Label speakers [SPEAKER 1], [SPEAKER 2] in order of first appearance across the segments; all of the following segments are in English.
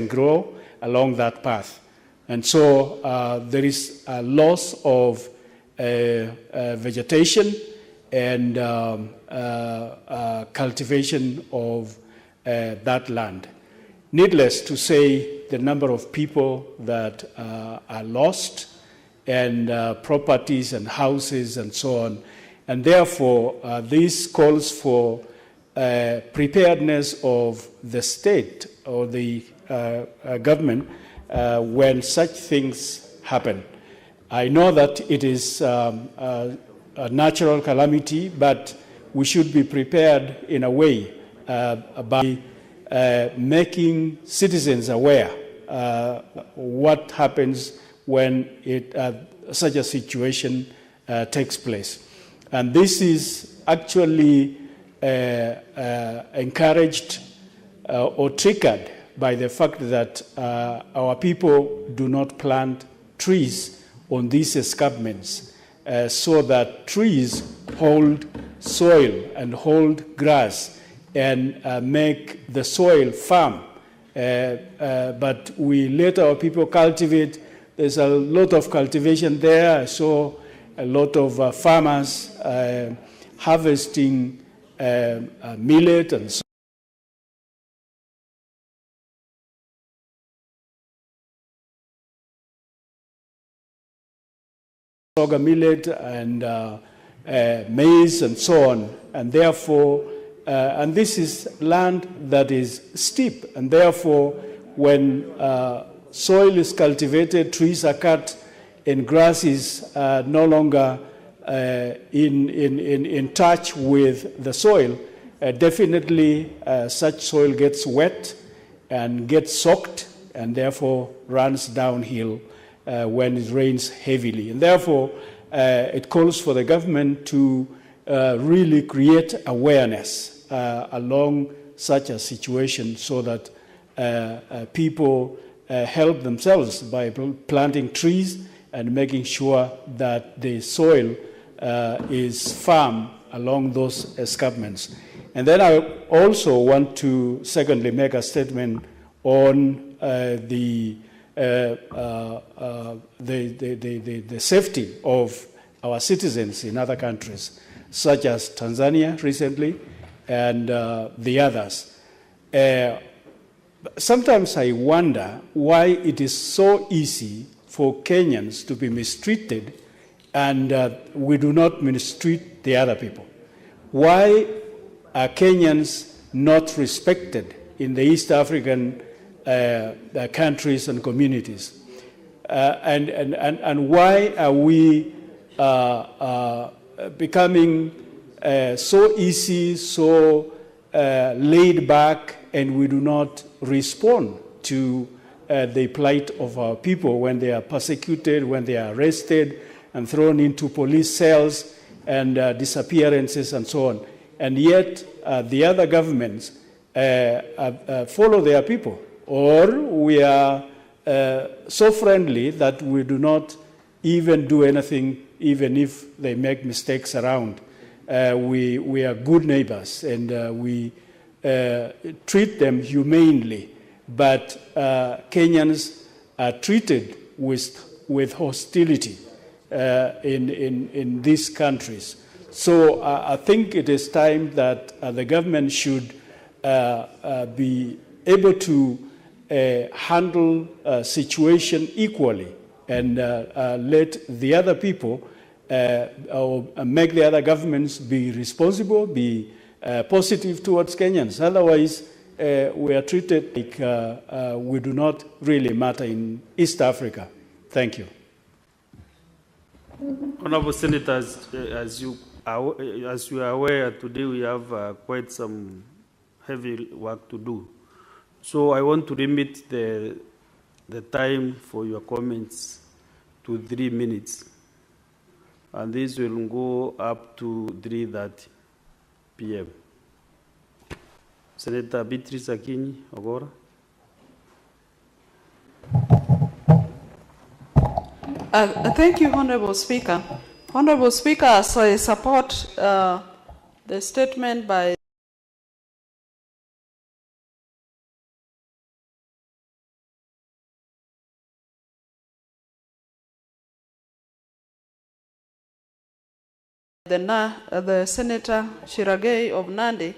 [SPEAKER 1] can grow along that path. And so there is a loss of vegetation and cultivation of that land. Needless to say, the number of people that are lost and properties and houses and so on. And therefore, this calls for preparedness of the state or the government when such things happen. I know that it is a natural calamity, but we should be prepared in a way by making citizens aware what happens when such a situation takes place. And this is actually encouraged or triggered by the fact that our people do not plant trees on these escarpments so that trees hold soil and hold grass and make the soil firm. But we let our people cultivate. There's a lot of cultivation there. I saw a lot of farmers harvesting millet and sorghum millet and maize and so on. And therefore, and this is land that is steep, and therefore when soil is cultivated, trees are cut, and grass is no longer in touch with the soil, definitely such soil gets wet and gets soaked and therefore runs downhill when it rains heavily. And therefore, it calls for the government to really create awareness along such a situation so that people help themselves by planting trees and making sure that the soil is firm along those escarpments. And then I also want to secondly make a statement on the safety of our citizens in other countries, such as Tanzania recently and the others. Sometimes I wonder why it is so easy for Kenyans to be mistreated and we do not mistreat the other people. Why are Kenyans not respected in the East African countries and communities? And why are we becoming so easy, so laid back, and we do not respond to the plight of our people when they are persecuted, when they are arrested and thrown into police cells and disappearances and so on. And yet the other governments follow their people, or we are so friendly that we do not even do anything, even if they make mistakes around. We are good neighbors, and we treat them humanely. But Kenyans are treated with hostility in these countries. So I think it is time that the government should be able to handle a situation equally and let the other people or make the other governments be responsible, be positive towards Kenyans. Otherwise, we are treated like we do not really matter in East Africa. Thank you.
[SPEAKER 2] Honorable Senators, as you are aware, today we have quite some heavy work to do. So I want to limit the time for your comments to 3 minutes. And this will go up to 3:30 p.m. Senator Beatrice Akinyi, Ogora.
[SPEAKER 3] Thank you, Honorable Speaker. Honorable Speaker, as I support the statement by the Senator Shiragei of Nandi.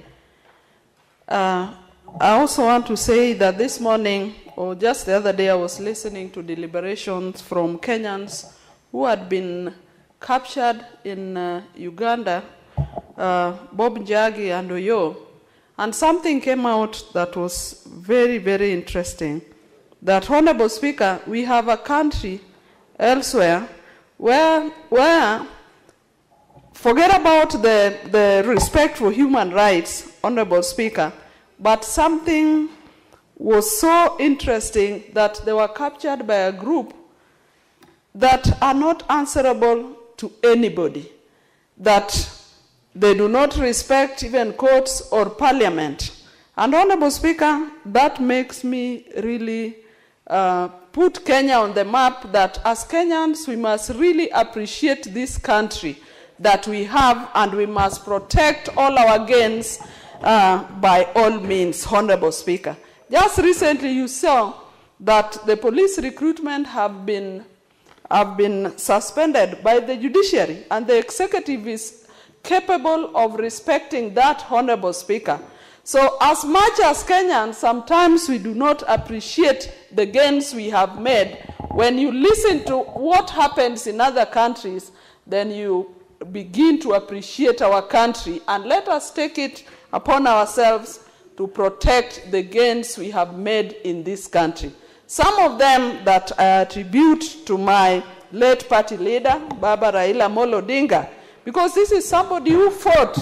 [SPEAKER 3] I also want to say that this morning, or just the other day, I was listening to deliberations from Kenyans who had been captured in Uganda, Bob Njagi and Oyo, and something came out that was very, very interesting. That, Honorable Speaker, we have a country elsewhere where forget about the respect for human rights, Honorable Speaker, but something was so interesting that they were captured by a group that are not answerable to anybody, that they do not respect even courts or parliament. And Honorable Speaker, that makes me really put Kenya on the map, that as Kenyans we must really appreciate this country that we have, and we must protect all our gains by all means, Honorable Speaker. Just recently you saw that the police recruitment have been suspended by the judiciary, and the executive is capable of respecting that, Honorable Speaker. So as much as Kenyans, sometimes we do not appreciate the gains we have made. When you listen to what happens in other countries, then you begin to appreciate our country, and let us take it upon ourselves to protect the gains we have made in this country. Some of them that I attribute to my late party leader, Baba Raila Amolo Odinga, because this is somebody who fought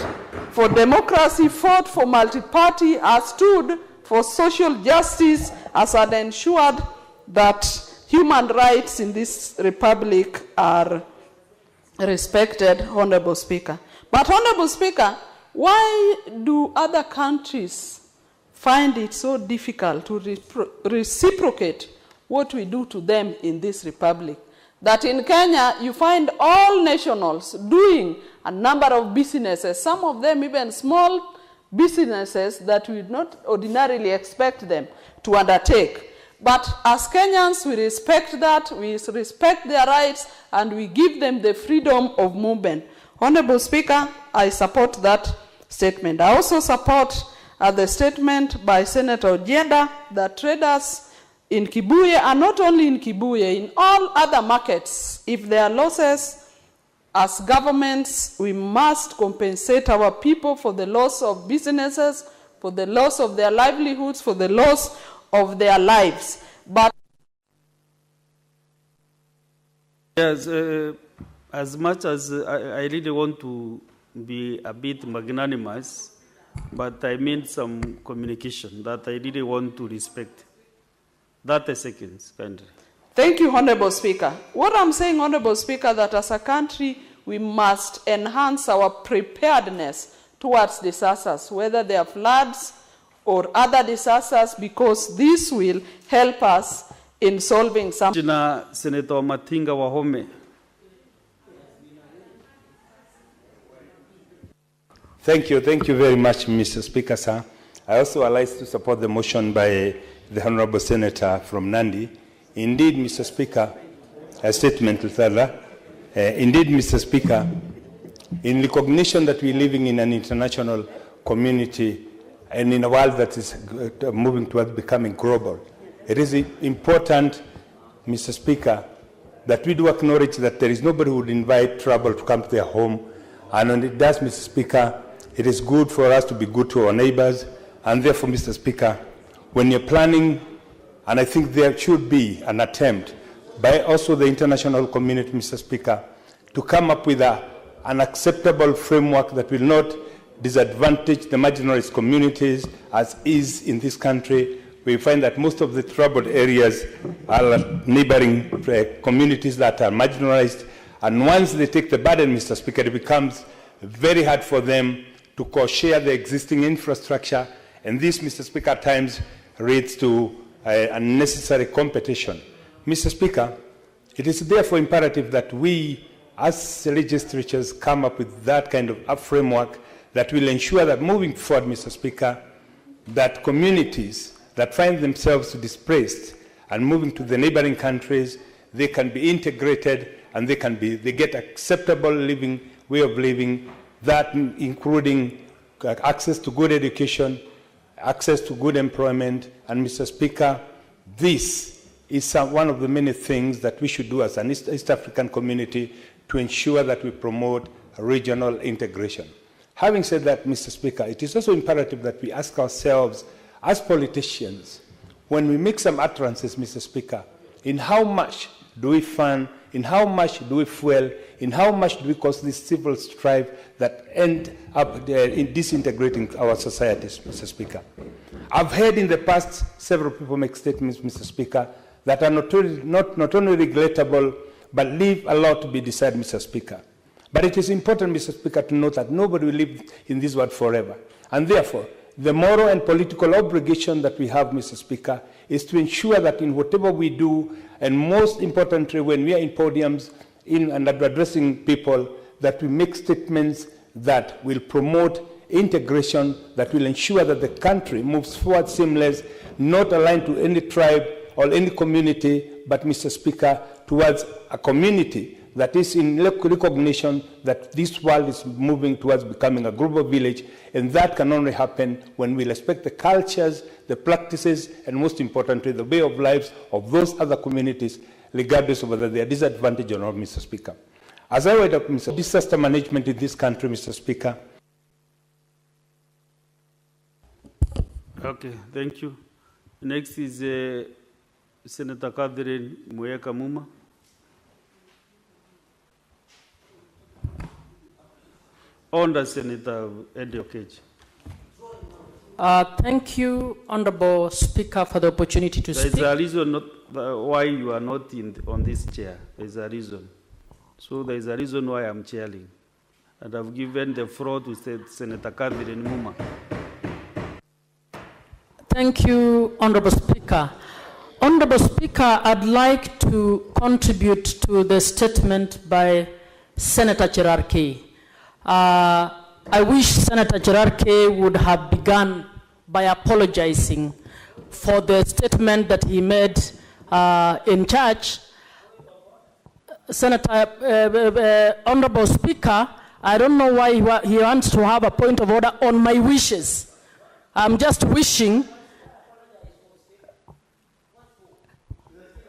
[SPEAKER 3] for democracy, fought for multi-party, has stood for social justice, has ensured that human rights in this republic are respected, Honorable Speaker. But, Honorable Speaker, why do other countries find it so difficult to reciprocate what we do to them in this republic? That in Kenya, you find all nationals doing a number of businesses, some of them even small businesses that we would not ordinarily expect them to undertake. But as Kenyans, we respect that, we respect their rights, and we give them the freedom of movement. Honorable Speaker, I support that statement. I also support the statement by Senator Ojeda that traders in Kibuye, and not only in Kibuye, in all other markets, if there are losses, as governments, we must compensate our people for the loss of businesses, for the loss of their livelihoods, for the loss of their lives. But
[SPEAKER 2] yes, as much as I really want to be a bit magnanimous, but I mean some communication that I really want to respect. 30 seconds, kindly.
[SPEAKER 3] Thank you, Honorable Speaker. What I'm saying, Honorable Speaker, that as a country, we must enhance our preparedness towards disasters, whether they are floods or other disasters, because this will help us in solving some.
[SPEAKER 2] Senator Matinga Wahome.
[SPEAKER 4] Thank you very much, Mr. Speaker, sir. I also would like to support the motion by the Honorable Senator from Nandi. Indeed, Mr. Speaker, a statement to Thala. Indeed, Mr. Speaker, in recognition that we're living in an international community and in a world that is moving towards becoming global, it is important, Mr. Speaker, that we do acknowledge that there is nobody who would invite trouble to come to their home. And when it does, Mr. Speaker, it is good for us to be good to our neighbors. And therefore, Mr. Speaker, when you're planning, and I think there should be an attempt by also the international community, Mr. Speaker, to come up with an acceptable framework that will not disadvantage the marginalized communities as is in this country. We find that most of the troubled areas are neighboring communities that are marginalized, and once they take the burden, Mr. Speaker, it becomes very hard for them to co-share the existing infrastructure, and this, Mr. Speaker, at times leads to unnecessary competition. Mr. Speaker, it is therefore imperative that we, as legislatures, come up with that kind of a framework that will ensure that moving forward, Mr. Speaker, that communities that find themselves displaced and moving to the neighboring countries, they can be integrated and they get acceptable living way of living, that including access to good education, access to good employment. And Mr. Speaker, this is one of the many things that we should do as an East African community to ensure that we promote regional integration. Having said that, Mr. Speaker, it is also imperative that we ask ourselves, as politicians, when we make some utterances, Mr. Speaker, in how much do we fund, in how much do we fuel, in how much do we cause this civil strife that end up in disintegrating our societies, Mr. Speaker. I've heard in the past several people make statements, Mr. Speaker, that are not only regrettable, but leave a lot to be decided, Mr. Speaker. But it is important, Mr. Speaker, to note that nobody will live in this world forever. And therefore, the moral and political obligation that we have, Mr. Speaker, is to ensure that in whatever we do, and most importantly, when we are in podiums and addressing people, that we make statements that will promote integration, that will ensure that the country moves forward seamless, not aligned to any tribe or any community, but, Mr. Speaker, towards a community that is in recognition that this world is moving towards becoming a global village, and that can only happen when we respect the cultures, the practices, and most importantly, the way of lives of those other communities, regardless of whether they are disadvantaged or not, Mr. Speaker. As I went up, Mr. Disaster management in this country, Mr. Speaker.
[SPEAKER 2] Okay, thank you. Next is Senator Catherine Mweka Muma. Under Senator Eddie Okech.
[SPEAKER 5] Thank you, Honorable Speaker, for the opportunity to speak.
[SPEAKER 2] There is a reason why you are not on this chair. There is a reason. So there is a reason why I'm chairing. And I've given the floor to Senator Catherine Muma.
[SPEAKER 5] Thank you, Honorable Speaker. Honorable Speaker, I'd like to contribute to the statement by Senator Cherarki. I wish Senator Cherarki would have begun by apologizing for the statement that he made in church. Senator, Honorable Speaker, I don't know why he wants to have a point of order on my wishes. I'm just wishing.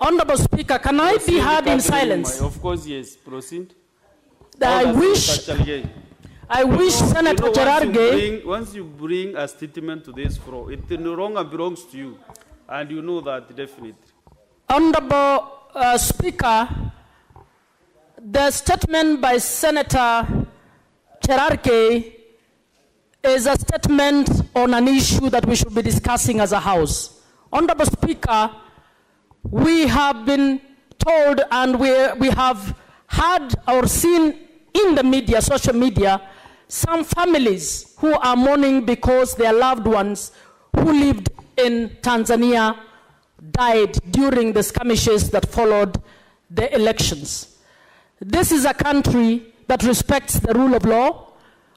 [SPEAKER 5] Honorable Speaker, can I be heard in silence?
[SPEAKER 2] Of course, yes. Proceed.
[SPEAKER 5] I wish Senator Cherarki.
[SPEAKER 2] Once you bring a statement to this floor, it no longer belongs to you, and you know that definitely.
[SPEAKER 5] Honorable Speaker, the statement by Senator Cherarki is a statement on an issue that we should be discussing as a House. Honorable Speaker, we have been told and we have heard or seen in the media, social media, some families who are mourning because their loved ones who lived in Tanzania died during the skirmishes that followed the elections. This is a country that respects the rule of law.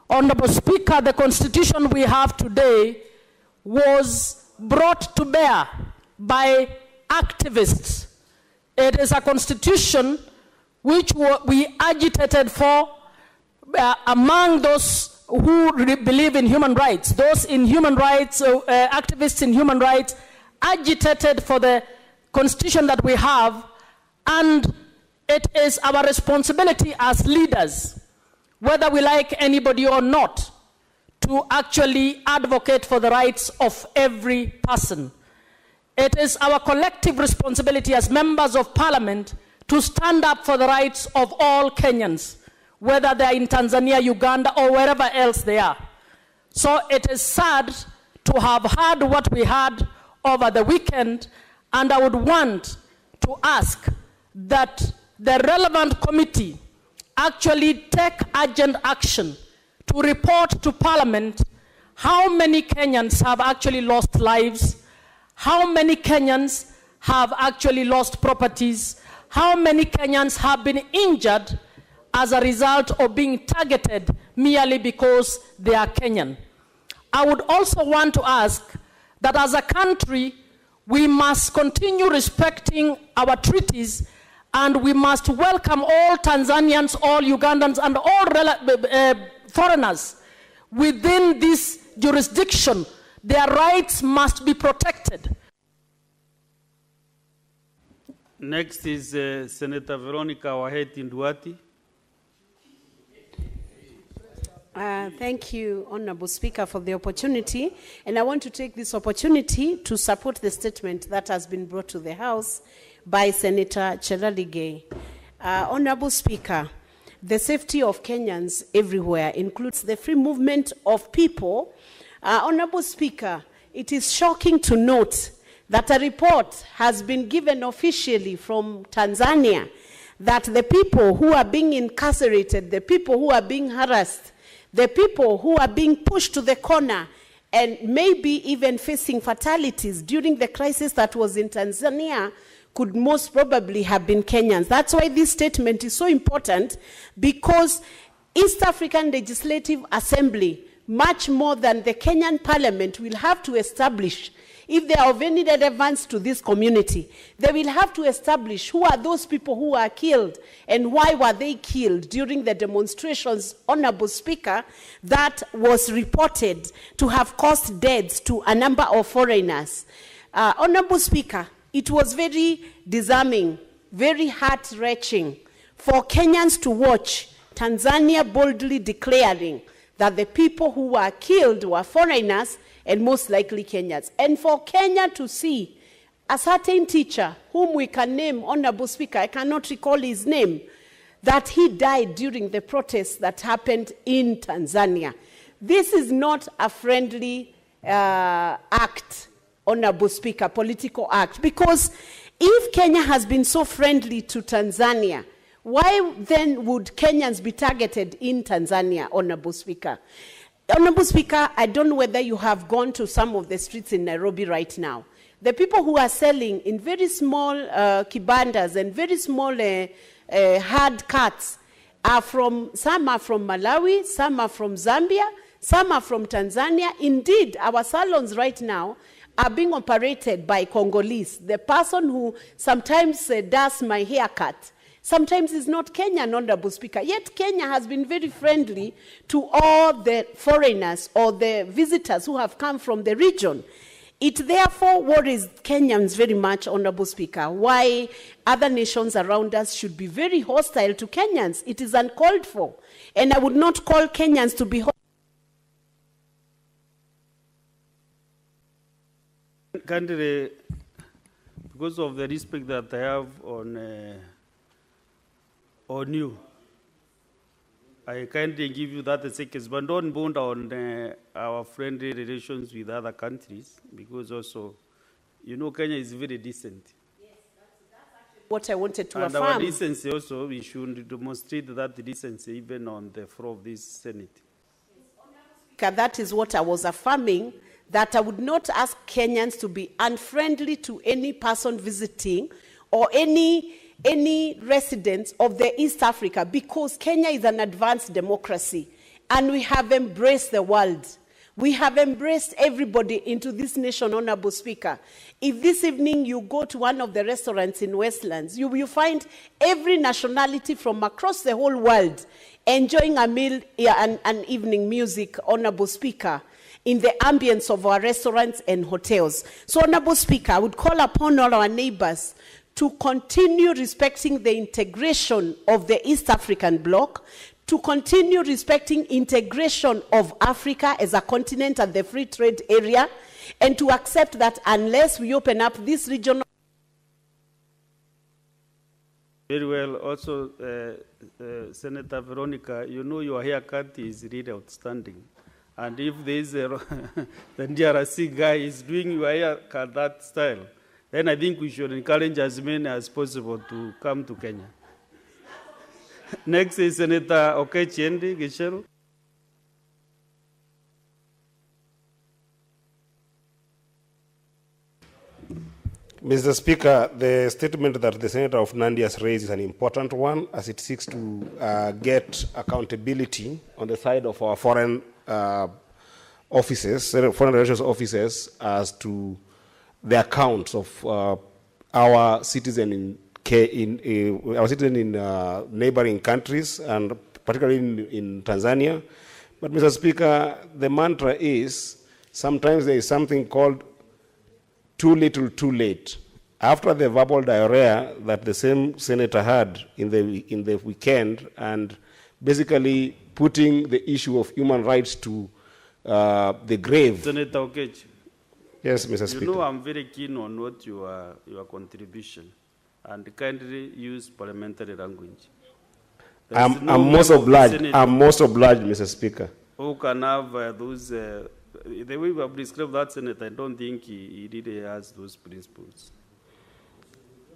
[SPEAKER 5] Honorable Speaker, the constitution we have today was brought to bear by activists. It is a constitution which we agitated for among those who believe in human rights. Those in human rights, activists in human rights, agitated for the constitution that we have, and it is our responsibility as leaders, whether we like anybody or not, to actually advocate for the rights of every person. It is our collective responsibility as members of parliament to stand up for the rights of all Kenyans, whether they are in Tanzania, Uganda, or wherever else they are. So it is sad to have heard what we had over the weekend, and I would want to ask that the relevant committee actually take urgent action to report to Parliament how many Kenyans have actually lost lives, how many Kenyans have actually lost properties, how many Kenyans have been injured as a result of being targeted merely because they are Kenyan. I would also want to ask that as a country, we must continue respecting our treaties and we must welcome all Tanzanians, all Ugandans, and all foreigners within this jurisdiction. Their rights must be protected.
[SPEAKER 2] Next is Senator Veronica Waheti Nduati.
[SPEAKER 6] Thank you, Honorable Speaker, for the opportunity. And I want to take this opportunity to support the statement that has been brought to the House by Senator Cherargei. Honorable Speaker, the safety of Kenyans everywhere includes the free movement of people. Honorable Speaker, it is shocking to note that a report has been given officially from Tanzania that the people who are being incarcerated, the people who are being harassed, the people who are being pushed to the corner and maybe even facing fatalities during the crisis that was in Tanzania could most probably have been Kenyans. That's why this statement is so important, because East African Legislative Assembly, much more than the Kenyan Parliament, will have to establish, if they are of any relevance to this community, they will have to establish who are those people who are killed and why were they killed during the demonstrations, Honorable Speaker, that was reported to have caused deaths to a number of foreigners. Honorable Speaker, it was very disarming, very heart-wrenching for Kenyans to watch Tanzania boldly declaring that the people who were killed were foreigners and most likely Kenyans. And for Kenya to see a certain teacher, whom we can name, Honorable Speaker, I cannot recall his name, that he died during the protests that happened in Tanzania. This is not a friendly act, Honorable Speaker, political act, because if Kenya has been so friendly to Tanzania, why then would Kenyans be targeted in Tanzania, Honorable Speaker? Honorable Speaker, I don't know whether you have gone to some of the streets in Nairobi right now. The people who are selling in very small kibandas and very small hard carts are some are from Malawi, some are from Zambia, some are from Tanzania. Indeed, our salons right now are being operated by Congolese. The person who sometimes does my haircut sometimes is not Kenyan, Honorable Speaker. Yet Kenya has been very friendly to all the foreigners or the visitors who have come from the region. It therefore worries Kenyans very much, Honorable Speaker, why other nations around us should be very hostile to Kenyans. It is uncalled for. And I would not call Kenyans to be hostile.
[SPEAKER 2] Country, because of the respect that I have on you, I can't give you that seconds, but don't bond on our friendly relations with other countries, because also, you know, Kenya is very decent.
[SPEAKER 6] Yes, that's actually what I wanted to
[SPEAKER 2] affirm. And our decency also, we should demonstrate that decency even on the floor of this Senate.
[SPEAKER 6] That is what I was affirming, that I would not ask Kenyans to be unfriendly to any person visiting or any residents of the East Africa, because Kenya is an advanced democracy and we have embraced the world. We have embraced everybody into this nation, Honorable Speaker. If this evening you go to one of the restaurants in Westlands, you will find every nationality from across the whole world enjoying a meal and evening music, Honorable Speaker, in the ambience of our restaurants and hotels. So, Honorable Speaker, I would call upon all our neighbors to continue respecting the integration of the East African bloc, to continue respecting integration of Africa as a continent and the free trade area, and to accept that unless we open up this region.
[SPEAKER 2] Very well. Also, Senator Veronica, you know your haircut is really outstanding. And if there is the DRC guy is doing your haircut that style, then I think we should encourage as many as possible to come to Kenya. Next is Senator Okechiendi Gicheru.
[SPEAKER 7] Mr. Speaker, the statement that the Senator of Nandi has raised is an important one, as it seeks to get accountability on the side of our foreign offices, foreign relations officers, as to the accounts of our citizens in Kenya. I was sitting in neighboring countries, and particularly in Tanzania. But Mr. Speaker, the mantra is sometimes there is something called too little, too late. After the verbal diarrhea that the same senator had in the weekend, and basically putting the issue of human rights to the grave.
[SPEAKER 2] Senator Okech.
[SPEAKER 7] Yes, Mr. Speaker.
[SPEAKER 2] You know I'm very keen on what your contribution, and kindly use parliamentary language.
[SPEAKER 7] I'm most obliged, Mr. Speaker.
[SPEAKER 2] Who can have those, the way we have described that senator, I don't think he really has those principles.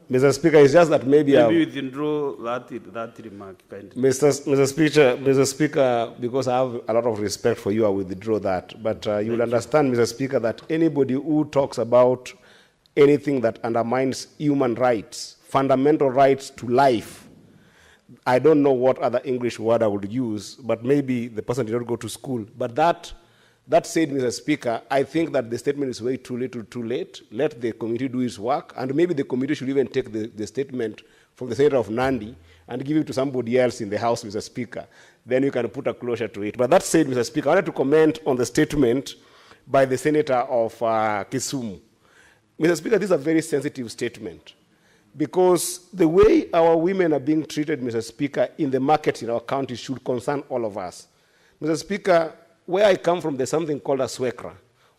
[SPEAKER 7] Mr. Speaker, it's just that maybe
[SPEAKER 2] you withdraw that remark, kindly.
[SPEAKER 7] Mr. Speaker, because I have a lot of respect for you, I withdraw that. But you will understand, Mr. Speaker, that anybody who talks about anything that undermines human rights, fundamental rights to life, I don't know what other English word I would use, but maybe the person did not go to school. But that said, Mr. Speaker, I think that the statement is way too little, too late. Let the committee do its work, and maybe the committee should even take the statement from the senator of Nandi and give it to somebody else in the House, Mr. Speaker. Then you can put a closure to it. But that said, Mr. Speaker, I wanted to comment on the statement by the senator of Kisumu. Mr. Speaker, this is a very sensitive statement, because the way our women are being treated, Mr. Speaker, in the markets in our county should concern all of us. Mr. Speaker, where I come from, there's something called a swekra,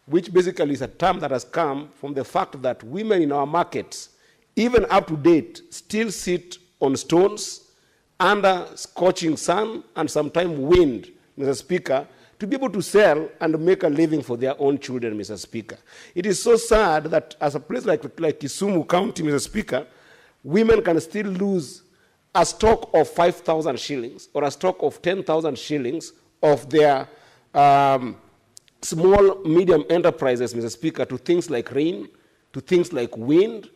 [SPEAKER 7] which basically is a term that has come from the fact that women in our markets, even up to date, still sit on stones under scorching sun and sometimes wind, Mr. Speaker, to be able to sell and make a living for their own children, Mr. Speaker. It is so sad that as a place like Kisumu County, Mr. Speaker, women can still lose a stock of 5,000 shillings or a stock of 10,000 shillings of their small, medium enterprises, Mr. Speaker, to things like rain, to things like wind,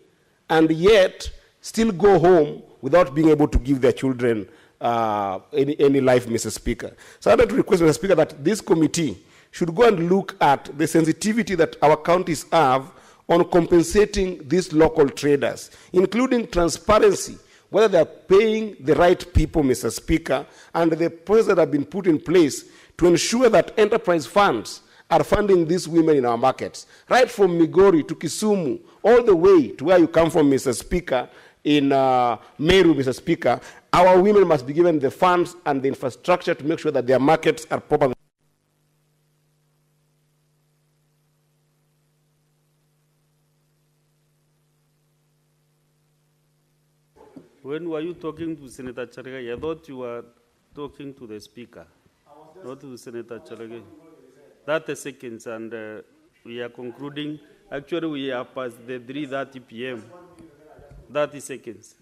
[SPEAKER 7] and yet still go home without being able to give their children any life, Mr. Speaker. So I'd like to request, Mr. Speaker, that this committee should go and look at the sensitivity that our counties have on compensating these local traders, including transparency, whether they are paying the right people, Mr. Speaker, and the process that have been put in place to ensure that enterprise funds are funding these women in our markets, right from Migori to Kisumu, all the way to where you come from, Mr. Speaker, in Meru, Mr. Speaker. Our women must be given the funds and the infrastructure to make sure that their markets are properly.
[SPEAKER 2] When were you talking to Senator Charagai? I thought you were talking to the Speaker, not to Senator Charagai. 30 seconds, and we are concluding. Actually, we are past the 3:30 p.m. 30 seconds.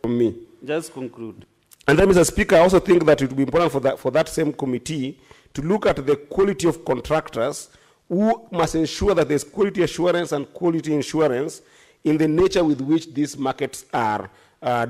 [SPEAKER 7] From me.
[SPEAKER 2] Just conclude.
[SPEAKER 7] And then, Mr. Speaker, I also think that it would be important for that same committee to look at the quality of contractors who must ensure that there's quality assurance and quality insurance in the nature with which these markets are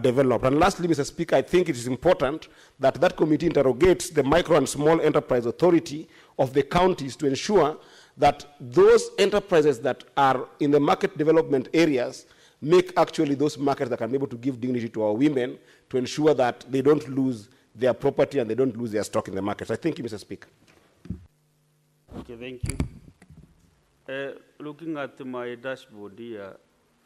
[SPEAKER 7] developed. And lastly, Mr. Speaker, I think it is important that that committee interrogates the Micro and Small Enterprise Authority of the counties to ensure that those enterprises that are in the market development areas make actually those markets that can be able to give dignity to our women, to ensure that they don't lose their property and they don't lose their stock in the markets. I thank you, Mr. Speaker.
[SPEAKER 2] Okay, thank you. Looking at my dashboard here,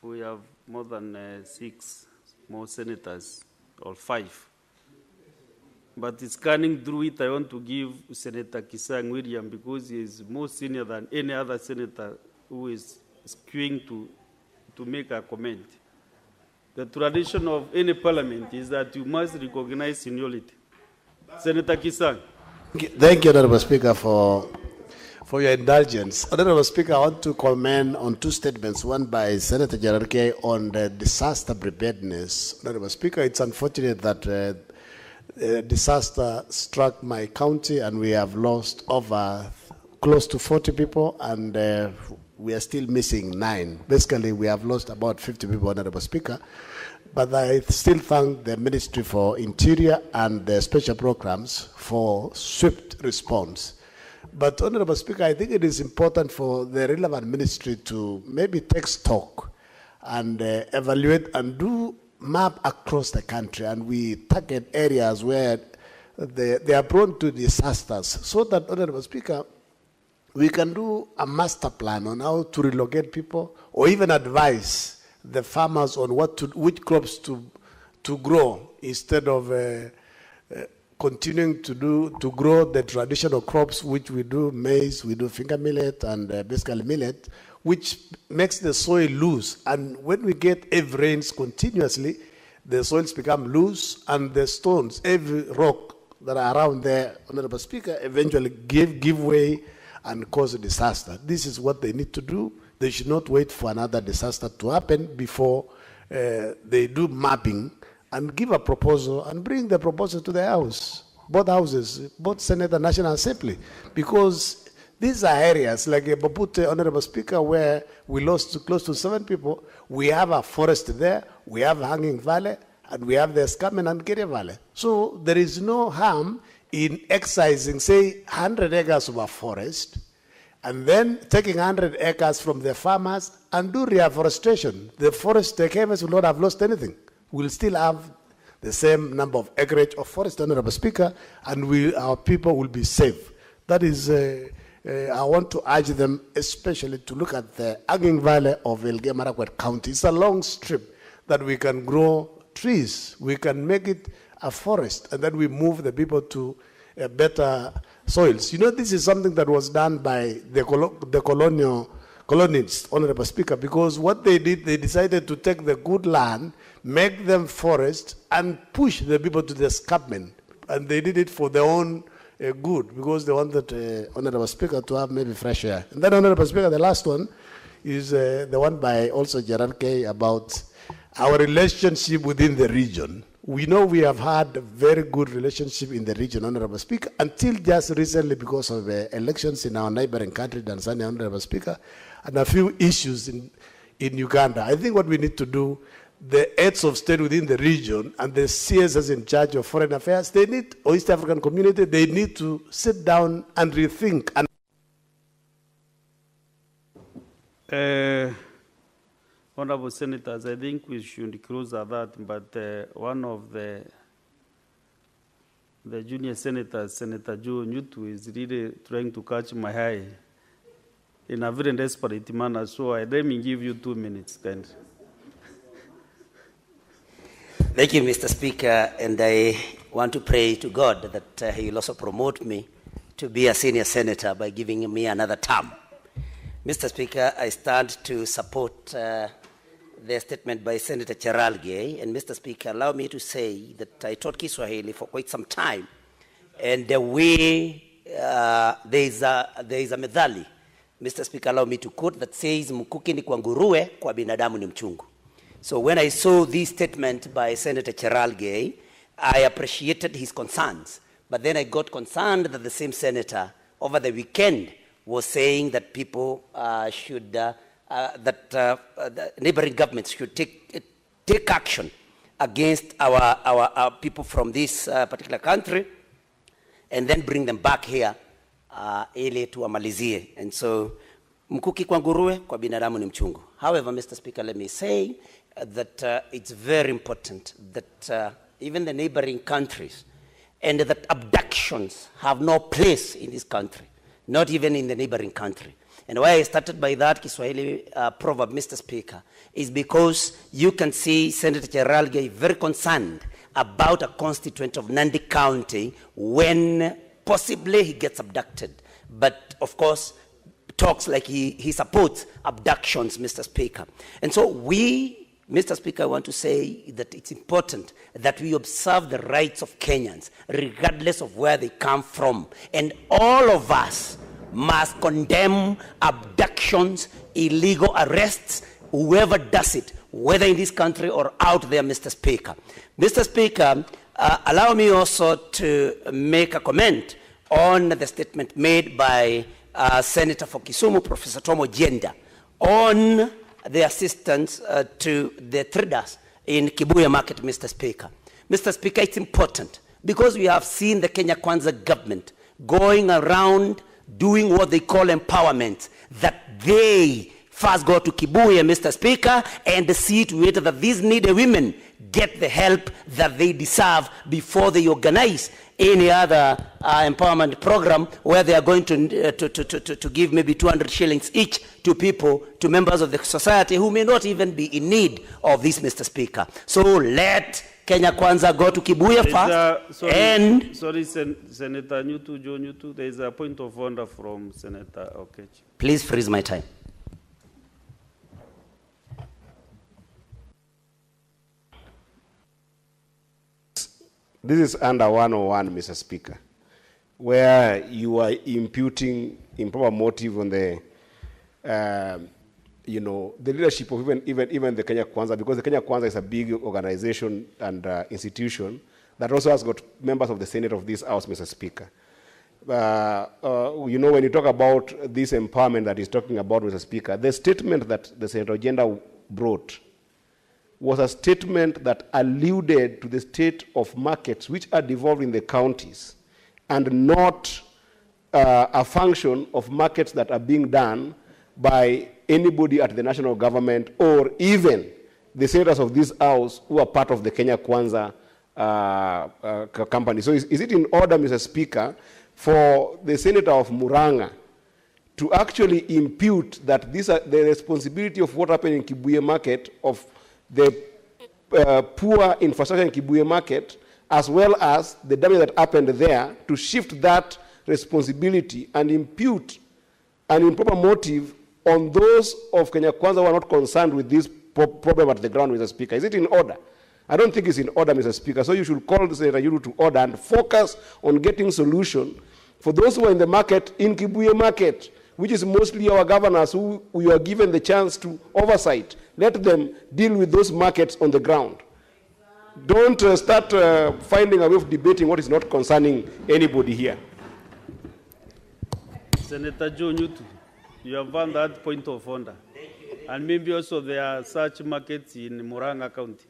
[SPEAKER 2] we have more than 6 more senators, or 5. But scanning through it, I want to give Senator Kisang William, because he is more senior than any other senator who is queuing to make a comment. The tradition of any parliament is that you must recognize seniority. Senator Kisang.
[SPEAKER 8] Thank you, Honorable Speaker, for your indulgence. Honorable Speaker, I want to comment on 2 statements, one by Senator Jararke on the disaster preparedness. Honorable Speaker, it's unfortunate that disaster struck my county and we have lost over close to 40 people, and we are still missing 9. Basically, we have lost about 50 people, Honorable Speaker. But I still thank the Ministry for Interior and the special programs for swift response. But, Honorable Speaker, I think it is important for the relevant ministry to maybe take stock and evaluate and do map across the country and we target areas where they are prone to disasters, so that, Honorable Speaker, we can do a master plan on how to relocate people, or even advise the farmers on which crops to grow, instead of continuing to grow the traditional crops, which we do maize, we do finger millet, and basically millet, which makes the soil loose. And when we get heavy rains continuously, the soils become loose, and the stones, every rock that are around there, Honorable Speaker, eventually give way and cause a disaster. This is what they need to do. They should not wait for another disaster to happen before they do mapping and give a proposal and bring the proposal to the House, both houses, both Senate and National Assembly, because these are areas like Bapute, Honorable Speaker, where we lost close to 7 people. We have a forest there, we have Hanging Valley, and we have the Escarpment and Keria Valley. So there is no harm in excising, say, 100 acres of a forest, and then taking 100 acres from the farmers and do reforestation. The forest takers will not have lost anything. We'll still have the same number of acreage of forest, Honorable Speaker, and our people will be safe. That is, I want to urge them especially to look at the Hanging Valley of Elgeyo-Marakwet County. It's a long strip that we can grow trees. We can make it a forest, and then we move the people to better soils. You know, this is something that was done by the colonists, Honorable Speaker, because what they did, they decided to take the good land, make them forest, and push the people to the escarpment. And they did it for their own good, because they wanted, Honorable Speaker, to have maybe fresh air. And then, Honorable Speaker, the last one is the one by also Gerard K. about our relationship within the region. We know we have had a very good relationship in the region, Honorable Speaker, until just recently because of elections in our neighboring country, Tanzania, Honorable Speaker, and a few issues in Uganda. I think what we need to do, the heads of state within the region and the CSs in charge of foreign affairs, they need, or East African community, they need to sit down and rethink.
[SPEAKER 2] Honorable Senators, I think we should close at that, but one of the junior senators, Senator Joe Nyutu, is really trying to catch my eye in a very desperate manner, so let me give you 2 minutes, kind.
[SPEAKER 9] Thank you, Mr. Speaker, and I want to pray to God that He will also promote me to be a senior senator by giving me another term. Mr. Speaker, I stand to support the statement by Senator Cherargei, and Mr. Speaker, allow me to say that I taught Kiswahili for quite some time, and the way there is a methali, Mr. Speaker, allow me to quote that says, "Mkuki ni kwa nguruwe, kwa binadamu ni mchungu." So when I saw this statement by Senator Cherargei, I appreciated his concerns, but then I got concerned that the same senator over the weekend was saying that people the neighboring governments should take action against our people from this particular country and then bring them back here ili tuamalizie. And so, mkuki kwa nguruwe, kwa binadamu ni mchungu. However, Mr. Speaker, let me say that it's very important that even the neighboring countries, and that abductions have no place in this country, not even in the neighboring country. And why I started by that Kiswahili proverb, Mr. Speaker, is because you can see Senator Cherargei very concerned about a constituent of Nandi County when possibly he gets abducted. But of course, talks like he supports abductions, Mr. Speaker. And so Mr. Speaker, I want to say that it's important that we observe the rights of Kenyans, regardless of where they come from. And all of us must condemn abductions, illegal arrests, whoever does it, whether in this country or out there, Mr. Speaker. Mr. Speaker, allow me also to make a comment on the statement made by Senator for Kisumu, Professor Tomo Jenda, on the assistance to the traders in Kibuye Market, Mr. Speaker. Mr. Speaker, it's important because we have seen the Kenya Kwanza government going around doing what they call empowerment, that they first go to Kibuye, Mr. Speaker, and see to it that these needy women get the help that they deserve before they organize any other empowerment program where they are going to give maybe 200 shillings each to people, to members of the society who may not even be in need of this, Mr. Speaker. So let Kenya Kwanza go to Kibuye first.
[SPEAKER 2] Sorry, Senator Nyutu, Joe Nyutu, there is a point of order from Senator Okechi.
[SPEAKER 9] Please freeze my time.
[SPEAKER 7] This is under 101, Mr. Speaker, where you are imputing improper motive on the, the leadership of even the Kenya Kwanza, because the Kenya Kwanza is a big organization and institution that also has got members of the Senate of this House, Mr. Speaker. When you talk about this empowerment that he's talking about, Mr. Speaker, the statement that the Senator Agenda brought was a statement that alluded to the state of markets which are devolved in the counties and not a function of markets that are being done by anybody at the national government or even the senators of this house who are part of the Kenya Kwanza company. So is it in order, Mr. Speaker, for the senator of Muranga to actually impute that the responsibility of what happened in Kibuye market, of the poor infrastructure in Kibuye market, as well as the damage that happened there, to shift that responsibility and impute an improper motive on those of Kenya Kwanza who are not concerned with this problem at the ground, Mr. Speaker? Is it in order? I don't think it's in order, Mr. Speaker. So you should call the Senator Yuru to order and focus on getting solution for those who are in the market, in Kibuye market, which is mostly our governors who we are given the chance to oversight. Let them deal with those markets on the ground. Don't start finding a way of debating what is not concerning anybody here.
[SPEAKER 2] Senator Joe Nyutu, you have found that point of order. And maybe also there are such markets in Muranga County.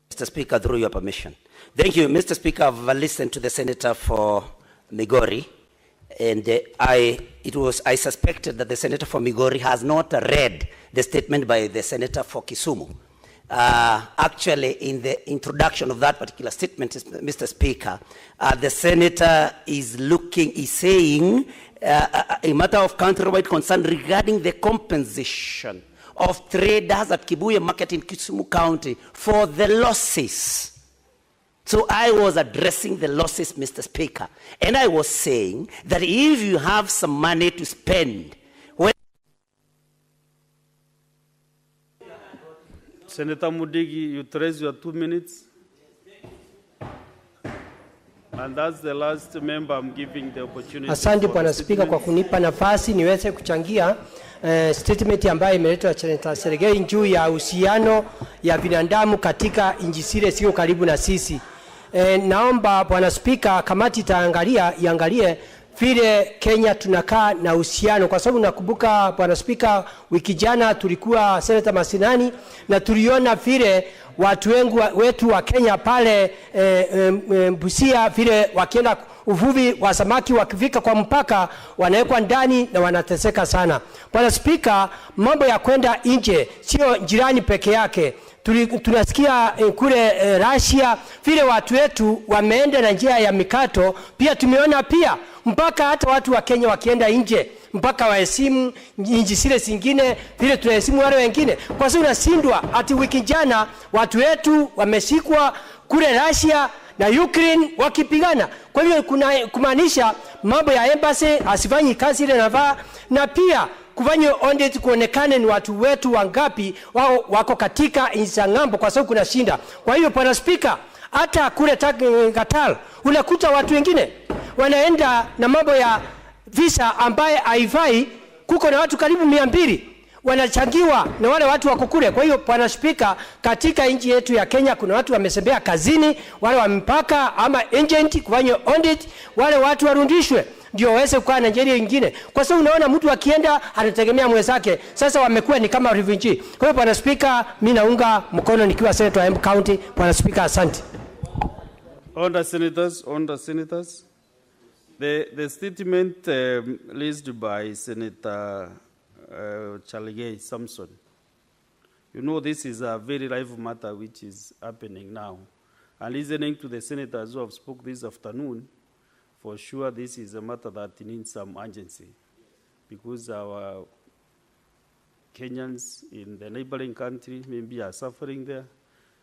[SPEAKER 9] Mr. Speaker, through your permission. Thank you, Mr. Speaker. I've listened to the Senator for Migori, and I suspected that the Senator for Migori has not read the statement by the Senator for Kisumu. Actually, in the introduction of that particular statement, Mr. Speaker, the Senator is saying a matter of countrywide concern regarding the compensation of traders at Kibuye market in Kisumu County for the losses. So I was addressing the losses, Mr. Speaker, and I was saying that if you have some money to spend,
[SPEAKER 2] Senator Mudigi, you trace your 2 minutes. And that's the last member I'm giving the opportunity.
[SPEAKER 10] Asante Bwana Spika kwa kunipa nafasi niweze kuchangia statement ambayo imeletwa na Senator Sergei juu ya uhusiano ya binadamu katika nchi zile sio karibu na sisi. Naomba Bwana Spika, kamati iangalie vile Kenya tunakaa na uhusiano, kwa sababu nakumbuka Bwana Spika, wiki jana tulikuwa Senator Masinani na tuliona vile watu wetu wa Kenya pale Busia vile wakienda uvuvi wa samaki wakifika kwa mpaka wanawekwa ndani na wanateseka sana. Bwana Spika, mambo ya kwenda nje sio jirani peke yake. Tunasikia kule Russia vile watu wetu wameenda na njia ya mikato, pia tumeona pia mpaka hata watu wa Kenya wakienda nje mpaka waheshimu nchi zile zingine vile tunaheshimu wale wengine. Kwa sababu unashindwa ati wiki jana watu wetu wameshikwa kule Russia na Ukraine wakipigana. Kwa hiyo kumaanisha mambo ya embassy asifanyi kazi ile navaa, na pia kufanya audit kuonekane ni watu wetu wangapi wako katika nchi za ng'ambo, kwa sababu kuna shinda. Kwa hiyo Bwana Speaker, hata kule Qatar unakuta watu wengine wanaenda na mambo ya visa ambaye haifai, kuko na watu karibu 200 wanachangiwa na wale watu wako kule. Kwa hiyo Bwana Speaker, katika nchi yetu ya Kenya kuna watu wamesembea kazini, wale wa mpaka ama agent kufanya audit, wale watu warudishwe ndio waweze kukaa na njia nyingine, kwa sababu unaona mtu akienda anategemea mwenzake. Sasa wamekuwa ni kama refugee. Kwa hiyo Bwana Speaker, mimi naunga mkono nikiwa Senator wa Embu County. Bwana Speaker, asante.
[SPEAKER 2] Honourable Senators, the statement raised by Senator Chaligay Samson, you know this is a very live matter which is happening now. And listening to the senators who have spoke this afternoon, for sure this is a matter that needs some urgency because our Kenyans in the neighboring country maybe are suffering there.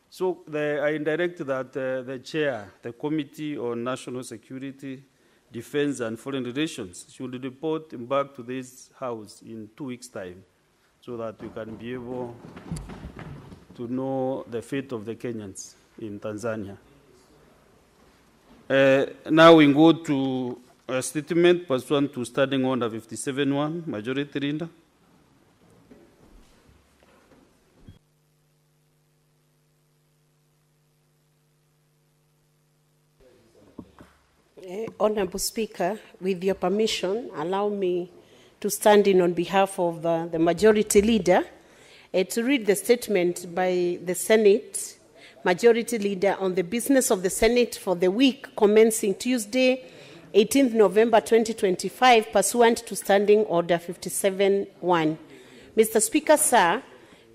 [SPEAKER 2] So I direct that the chair, the Committee on National Security, Defense and Foreign Relations should report back to this House in 2 weeks' time so that we can be able to know the fate of the Kenyans in Tanzania. Now we go to a statement pursuant to Standing Order 57-1, Majority Leader.
[SPEAKER 6] Honourable Speaker, with your permission, allow me to stand in on behalf of the Majority Leader to read the statement by the Senate Majority Leader on the business of the Senate for the week commencing Tuesday, 18th November 2025, pursuant to Standing Order 57-1. Mr. Speaker, sir,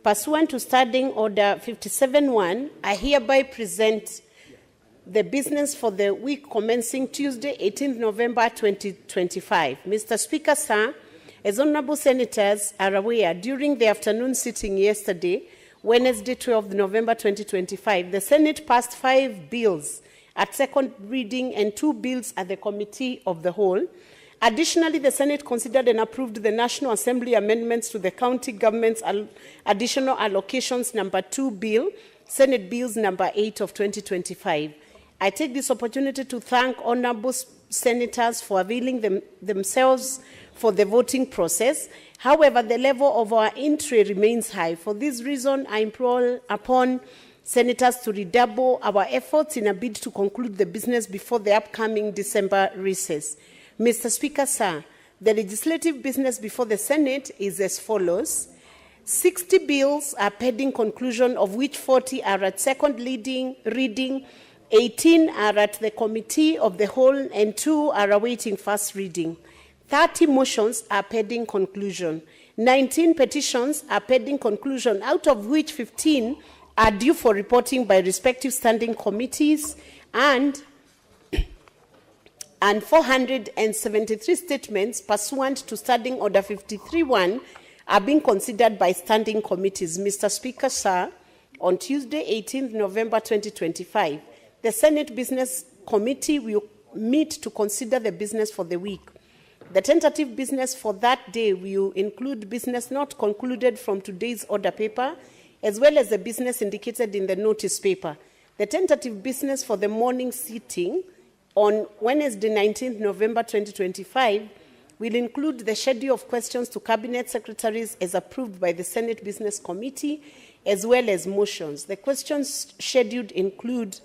[SPEAKER 6] pursuant to Standing Order 57-1, I hereby present the business for the week commencing Tuesday, 18th November 2025. Mr. Speaker, sir, as honourable senators are aware, during the afternoon sitting yesterday, Wednesday, 12th November 2025, the Senate passed 5 bills at second reading and 2 bills at the Committee of the Whole. Additionally, the Senate considered and approved the National Assembly amendments to the County Government's Additional Allocations Number 2 Bill, Senate Bills Number 8 of 2025. I take this opportunity to thank honourable senators for availing themselves for the voting process. However, the level of our entry remains high. For this reason, I implore upon senators to redouble our efforts in a bid to conclude the business before the upcoming December recess. Mr. Speaker, sir, the legislative business before the Senate is as follows. 60 bills are pending conclusion, of which 40 are at second reading, 18 are at the Committee of the Whole, and 2 are awaiting first reading. 30 motions are pending conclusion. 19 petitions are pending conclusion, out of which 15 are due for reporting by respective standing committees, and 473 statements pursuant to Standing Order 53-1 are being considered by standing committees. Mr. Speaker, sir, on Tuesday, 18th November 2025, the Senate Business Committee will meet to consider the business for the week. The tentative business for that day will include business not concluded from today's order paper, as well as the business indicated in the notice paper. The tentative business for the morning sitting on Wednesday, 19th November 2025, will include the schedule of questions to Cabinet Secretaries as approved by the Senate Business Committee, as well as motions. The questions scheduled include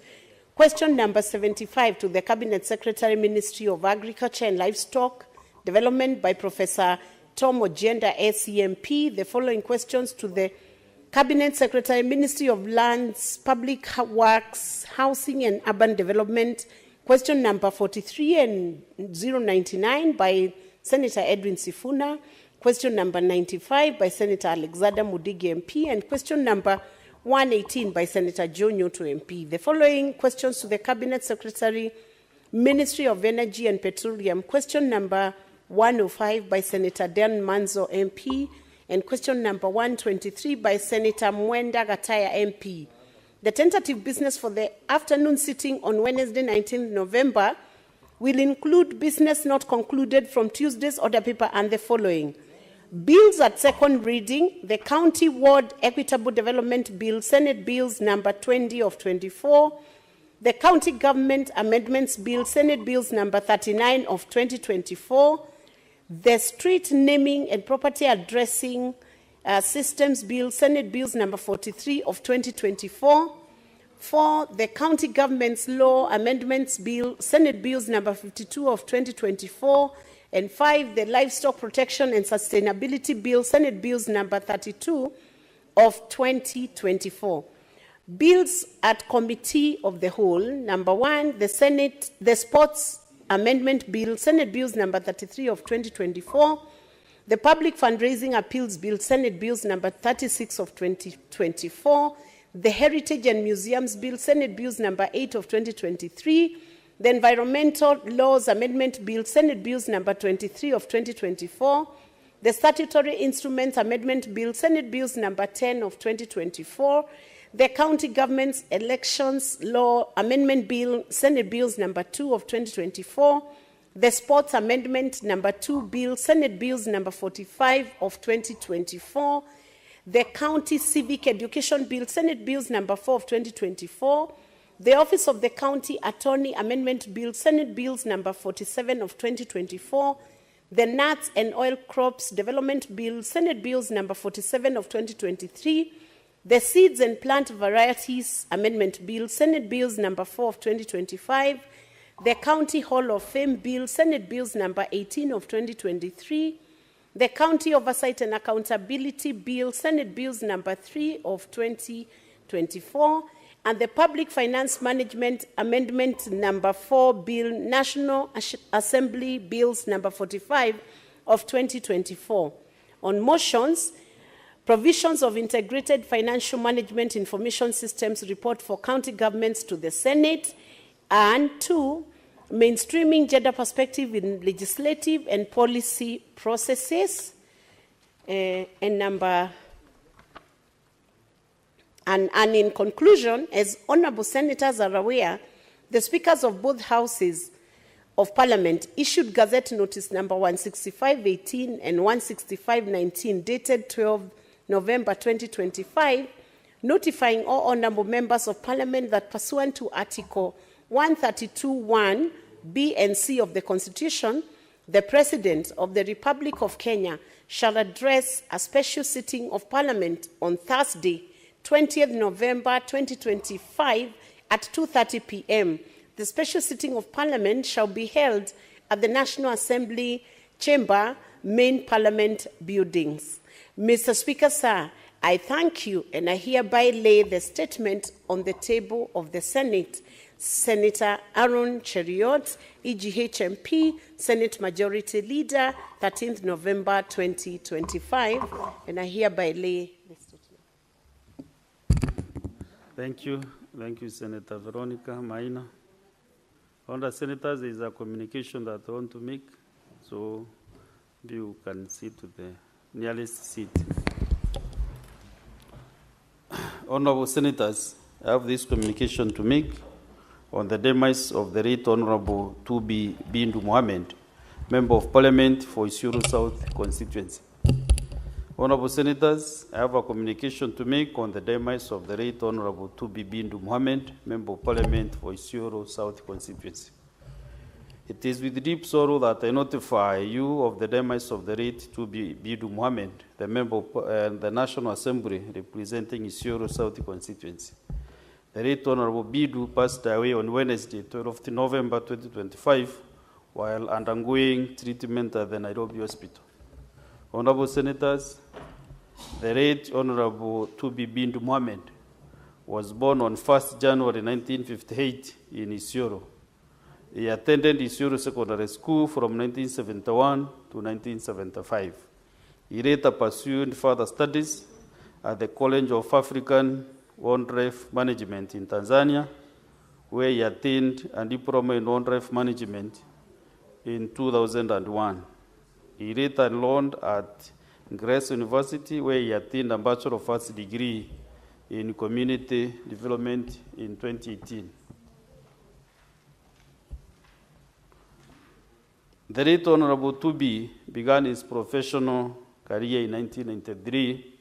[SPEAKER 6] question number 75 to the Cabinet Secretary, Ministry of Agriculture and Livestock Development by Professor Tom Ojenda, SEMP. The following questions to the Cabinet Secretary, Ministry of Lands, Public Works, Housing and Urban Development. Question number 43 and 099 by Senator Edwin Sifuna. Question number 95 by Senator Alexander Mudigi, MP. And question number 118 by Senator Joe Nyoto, MP. The following questions to the Cabinet Secretary, Ministry of Energy and Petroleum. Question number 105 by Senator Dan Manzo, MP. And question number 123 by Senator Mwenda Gataya, MP. The tentative business for the afternoon sitting on Wednesday, 19th November, will include business not concluded from Tuesday's order paper and the following. Bills at second reading, the County Ward Equitable Development Bill, Senate Bills number 20 of 24, the County Government Amendments Bill, Senate Bills number 39 of 2024, the Street Naming and Property Addressing Systems Bill, Senate Bills number 43 of 2024, 4, the County Government's Law Amendments Bill, Senate Bills number 52 of 2024, and 5, the Livestock Protection and Sustainability Bill, Senate Bills number 32 of 2024. Bills at Committee of the Whole. Number 1, the Sports Amendment Bill, Senate Bills number 33 of 2024. The Public Fundraising Appeals Bill, Senate Bills number 36 of 2024. The Heritage and Museums Bill, Senate Bills number 8 of 2023. The Environmental Laws Amendment Bill, Senate Bills number 23 of 2024. The Statutory Instruments Amendment Bill, Senate Bills number 10 of 2024. The County Governments Elections Law Amendment Bill, Senate Bills number 2 of 2024. The Sports Amendment number 2 Bill, Senate Bills number 45 of 2024. The County Civic Education Bill, Senate Bills number 4 of 2024. The Office of the County Attorney Amendment Bill, Senate Bills number 47 of 2024. The Nuts and Oil Crops Development Bill, Senate Bills number 47 of 2023. The Seeds and Plant Varieties Amendment Bill, Senate Bills number 4 of 2025. The County Hall of Fame Bill, Senate Bills number 18 of 2023. The County Oversight and Accountability Bill, Senate Bills number 3 of 2024. And the Public Finance Management Amendment number 4 Bill, National Assembly Bills number 45 of 2024. On motions, provisions of Integrated Financial Management Information Systems report for county governments to the Senate, and 2, mainstreaming gender perspective in legislative and policy processes, and in conclusion, as honourable senators are aware, the speakers of both houses of Parliament issued Gazette Notice number 165/18 and 165/19 dated 12 November 2025, notifying all honourable members of Parliament that pursuant to Article 132(1) B and C of the Constitution, the President of the Republic of Kenya shall address a special sitting of Parliament on Thursday, 20th November 2025 at 2:30 p.m. The special sitting of Parliament shall be held at the National Assembly Chamber, Main Parliament Buildings. Mr. Speaker, sir, I thank you and I hereby lay the statement on the table of the Senate. Senator Aaron Cheriot, EGH MP, Senate Majority Leader, 13th November 2025, and I hereby lay the statement.
[SPEAKER 2] Thank you. Thank you, Senator Veronica Maina. Under senators, there is a communication that I want to make, so you can sit to the nearest seat. Honorable senators, I have this communication to make on the demise of the Right Honorable Tubi Bindu Mohammed, Member of Parliament for Isiolo South constituency. Honorable senators, I have a communication to make on the demise of the Right Honorable Tubi Bindu Mohammed, Member of Parliament for Isiolo South constituency. It is with deep sorrow that I notify you of the demise of the Right Tubi Bindu Mohammed, the Member of the National Assembly representing Isiolo South constituency. The Right Honorable Bidu passed away on Wednesday, 12th November 2025, while undergoing treatment at the Nairobi Hospital. Honorable senators, the Right Honorable Tubi Bindu Mohammed was born on 1st January 1958 in Isiolo. He attended Isiolo Secondary School from 1971 to 1975. He later pursued further studies at the College of African Wildlife Management in Tanzania, where he attained a diploma in wildlife management in 2001. He later enrolled at Grace University, where he attained a Bachelor of Arts degree in Community Development in 2018. The Right Honorable Tubi began his professional career in 1993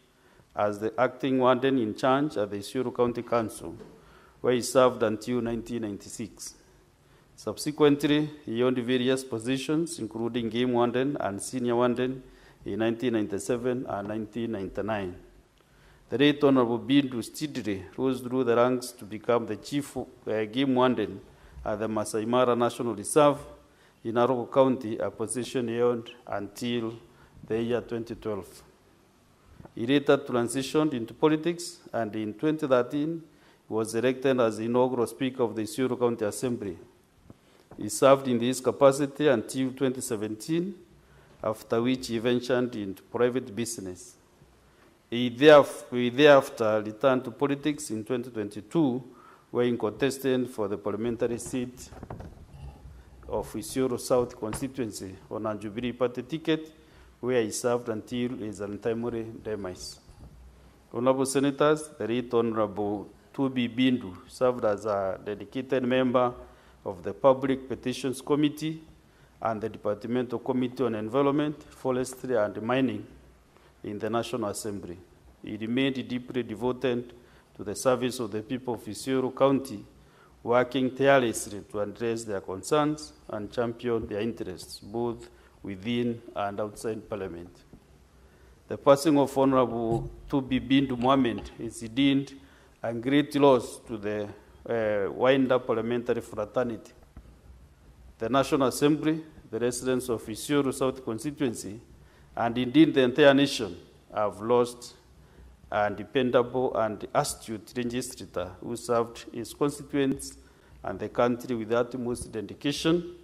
[SPEAKER 2] as the acting warden in charge at the Isiolo County Council, where he served until 1996. Subsequently, he held various positions, including game warden and senior warden in 1997 and 1999. The Right Honorable Bindu steadily rose through the ranks to become the chief game warden at the Masai Mara National Reserve in Naroko County, a position he held until the year 2012. He later transitioned into politics, and in 2013, was elected as the inaugural Speaker of the Isiolo County Assembly. He served in this capacity until 2017, after which he ventured into private business. He thereafter returned to politics in 2022, where he contested for the parliamentary seat of Isiolo South constituency on a Jubilee Party ticket, where he served until his untimely demise. Honorable Senators, the Right Honorable Tubi Bindu served as a dedicated member of the Public Petitions Committee and the Departmental Committee on Environment, Forestry and Mining in the National Assembly. He remained deeply devoted to the service of the people of Isiolo County, working tirelessly to address their concerns and champion their interests, both within and outside Parliament. The passing of Honorable Tubi Bindu Mohammed is indeed a great loss to the wider parliamentary fraternity. The National Assembly, the residents of Isiolo South constituency, and indeed the entire nation have lost a dependable and astute legislator who served his constituents and the country with the utmost dedication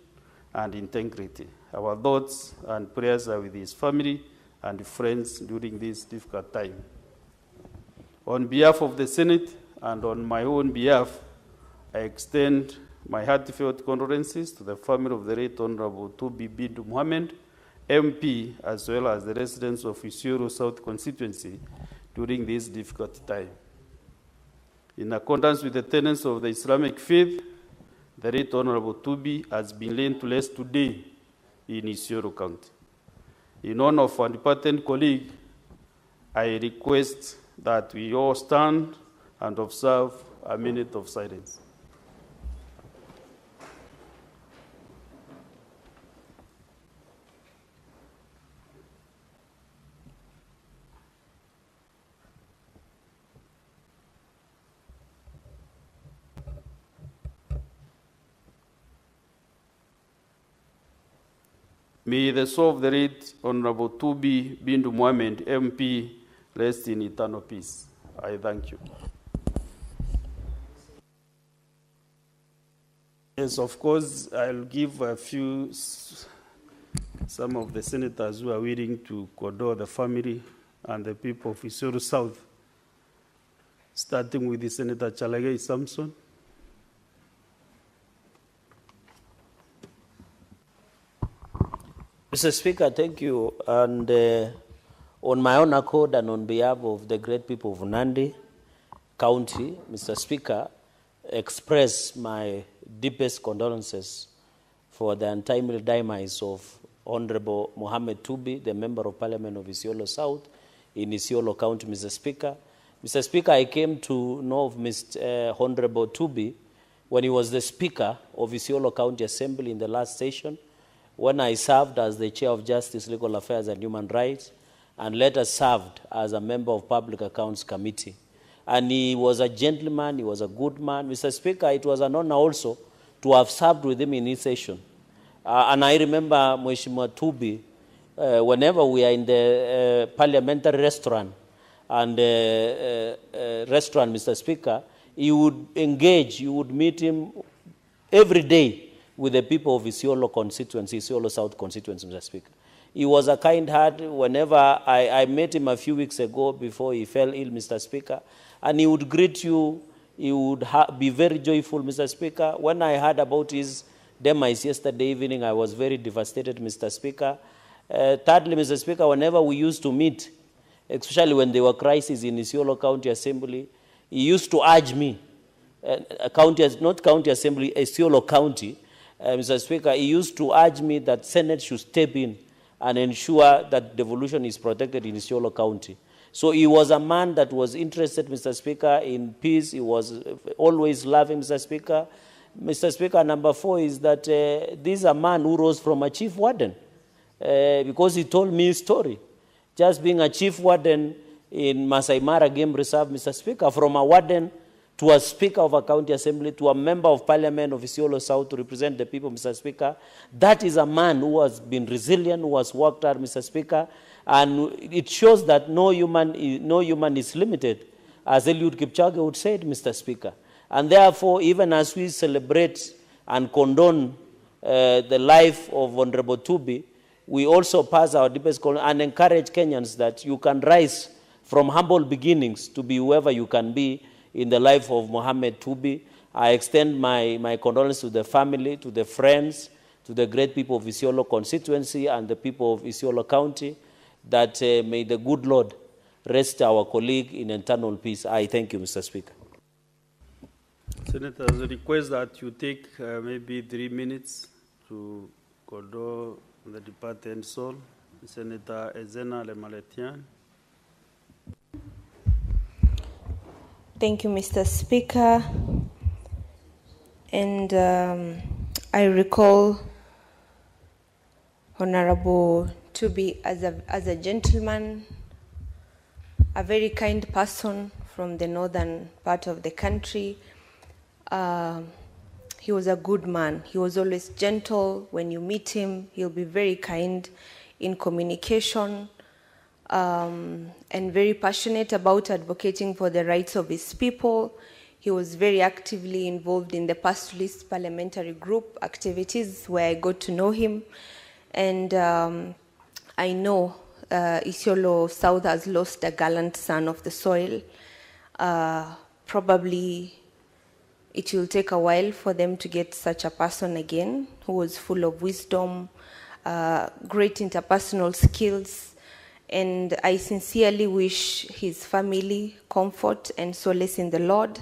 [SPEAKER 2] and integrity. Our thoughts and prayers are with his family and friends during this difficult time. On behalf of the Senate and on my own behalf, I extend my heartfelt condolences to the family of the Right Honorable Tubi Bindu Mohammed, MP, as well as the residents of Isiolo South constituency during this difficult time. In accordance with the tenets of the Islamic faith, the Right Honorable Tubi has been laid to rest today in Isiolo County. In honor of our departed colleague, I request that we all stand and observe a minute of silence. May the soul of the Right Honorable Tubi Bindu Mohammed, MP, rest in eternal peace. I thank you. Yes, of course, I'll give some of the senators who are willing to condole the family and the people of Isiolo South, starting with the Senator Chalagay Samson.
[SPEAKER 11] Mr. Speaker, thank you. And on my own accord and on behalf of the great people of Nandi County, Mr. Speaker, express my deepest condolences for the untimely demise of Honorable Mohammed Tubi, the Member of Parliament of Isiolo South in Isiolo County, Mr. Speaker. Mr. Speaker, I came to know of Mr. Honorable Tubi when he was the Speaker of Isiolo County Assembly in the last session, when I served as the Chair of Justice, Legal Affairs and Human Rights, and later served as a member of Public Accounts Committee. And he was a gentleman, he was a good man. Mr. Speaker, it was an honor also to have served with him in his session. And I remember Mheshimiwa Tubi, whenever we are in the parliamentary restaurant, Mr. Speaker, he would engage, you would meet him every day with the people of Isiolo constituency, Isiolo South constituency, Mr. Speaker. He was a kind heart. Whenever I met him a few weeks ago before he fell ill, Mr. Speaker, and he would greet you, he would be very joyful, Mr. Speaker. When I heard about his demise yesterday evening, I was very devastated, Mr. Speaker. Thirdly, Mr. Speaker, whenever we used to meet, especially when there were crises in Isiolo County Assembly, he used to urge me, not County Assembly, Isiolo County, Mr. Speaker, he used to urge me that Senate should step in and ensure that devolution is protected in Isiolo County. So he was a man that was interested, Mr. Speaker, in peace. He was always loving, Mr. Speaker. Mr. Speaker, number 4 is that this is a man who rose from a chief warden because he told me his story. Just being a chief warden in Masai Mara Game Reserve, Mr. Speaker, from a warden to a Speaker of a County Assembly, to a Member of Parliament of Isiolo South to represent the people, Mr. Speaker. That is a man who has been resilient, who has worked hard, Mr. Speaker, and it shows that no human is limited as Eliud Kipchoge would say it, Mr. Speaker. And therefore, even as we celebrate and condone the life of Honorable Tubi, we also pass our deepest condolence and encourage Kenyans that you can rise from humble beginnings to be whoever you can be in the life of Mohammed Tubi. I extend my condolences to the family, to the friends, to the great people of Isiolo constituency and the people of Isiolo County, that may the good Lord rest our colleague in eternal peace. I thank you, Mr. Speaker.
[SPEAKER 2] Senator, there's a request that you take maybe 3 minutes to condole the departed soul. Senator Ezena Lemaletian.
[SPEAKER 12] Thank you, Mr. Speaker. And I recall Honorable Tubi as a gentleman, a very kind person from the northern part of the country. He was a good man. He was always gentle. When you meet him, he'll be very kind in communication, and very passionate about advocating for the rights of his people. He was very actively involved in the pastoralist parliamentary group activities where I got to know him. And I know Isiolo South has lost a gallant son of the soil. Probably it will take a while for them to get such a person again who was full of wisdom, great interpersonal skills, and I sincerely wish his family comfort and solace in the Lord,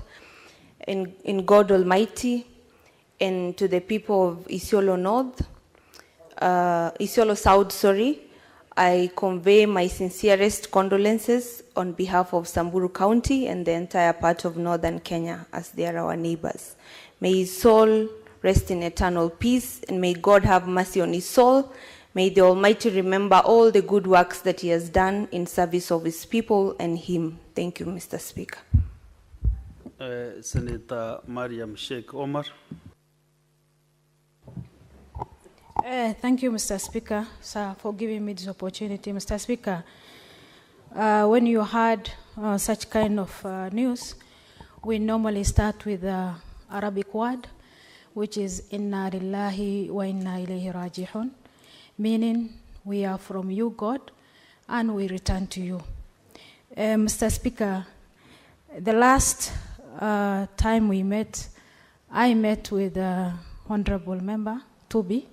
[SPEAKER 12] in God Almighty, and to the people of Isiolo North, Isiolo South, sorry, I convey my sincerest condolences on behalf of Samburu County and the entire part of northern Kenya, as they are our neighbors. May his soul rest in eternal peace, and may God have mercy on his soul. May the Almighty remember all the good works that he has done in service of his people and him. Thank you, Mr. Speaker.
[SPEAKER 2] Senator Mariam Sheikh Omar.
[SPEAKER 13] Thank you, Mr. Speaker, sir, for giving me this opportunity. Mr. Speaker, when you heard such kind of news, we normally start with the Arabic word, which is Inna lillahi wa inna ilayhi rajihun, meaning we are from you, God, and we return to you. Mr. Speaker, the last time we met, I met with the Honorable Member, Tubi,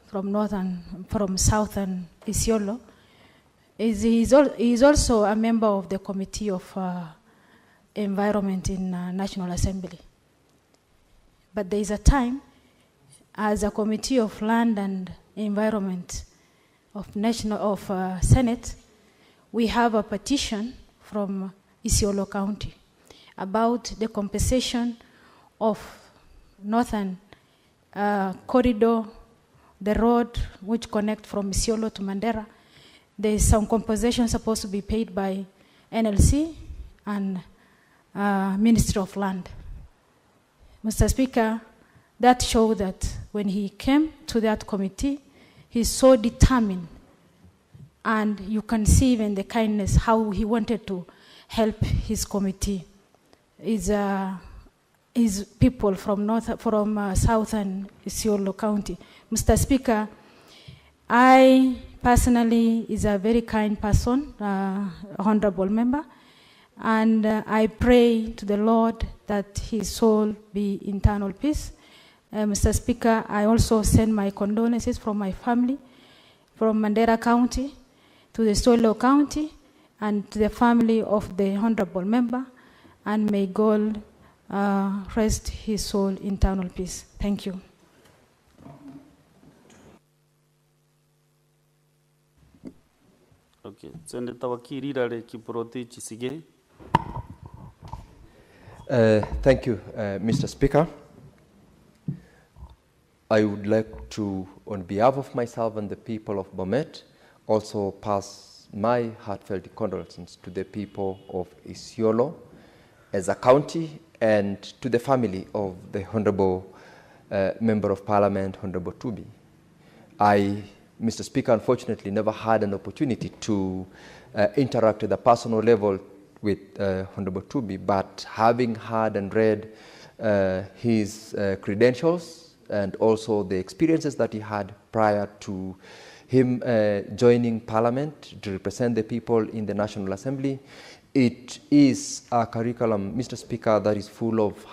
[SPEAKER 13] from southern Isiolo. He is also a member of the Committee of Environment in National Assembly. But there is a time, as a Committee of Land and Environment of Senate, we have a petition from Isiolo County about the compensation of northern corridor, the road which connect from Isiolo to Mandera. There is some compensation supposed to be paid by NLC and Ministry of Land. Mr. Speaker, that showed that when he came to that committee, he's so determined, and you can see even the kindness, how he wanted to help his committee. His people from southern Isiolo County. Mr. Speaker, I personally is a very kind person, honorable member, and I pray to the Lord that his soul be in eternal peace. Mr. Speaker, I also send my condolences from my family, from Mandera County to the Isiolo County, and to the family of the honorable member, and may God rest his soul in eternal peace. Thank you.
[SPEAKER 2] Okay, Senator Wakiri Kiproti Chisige.
[SPEAKER 14] Thank you, Mr. Speaker. I would like to, on behalf of myself and the people of Bomet, also pass my heartfelt condolences to the people of Isiolo as a county, and to the family of the Honorable Member of Parliament, Honorable Tubi. I, Mr. Speaker, unfortunately never had an opportunity to interact at a personal level with Honorable Tubi, but having heard and read his credentials and also the experiences that he had prior to him joining Parliament to represent the people in the National Assembly, it is a curriculum, Mr. Speaker, that is full of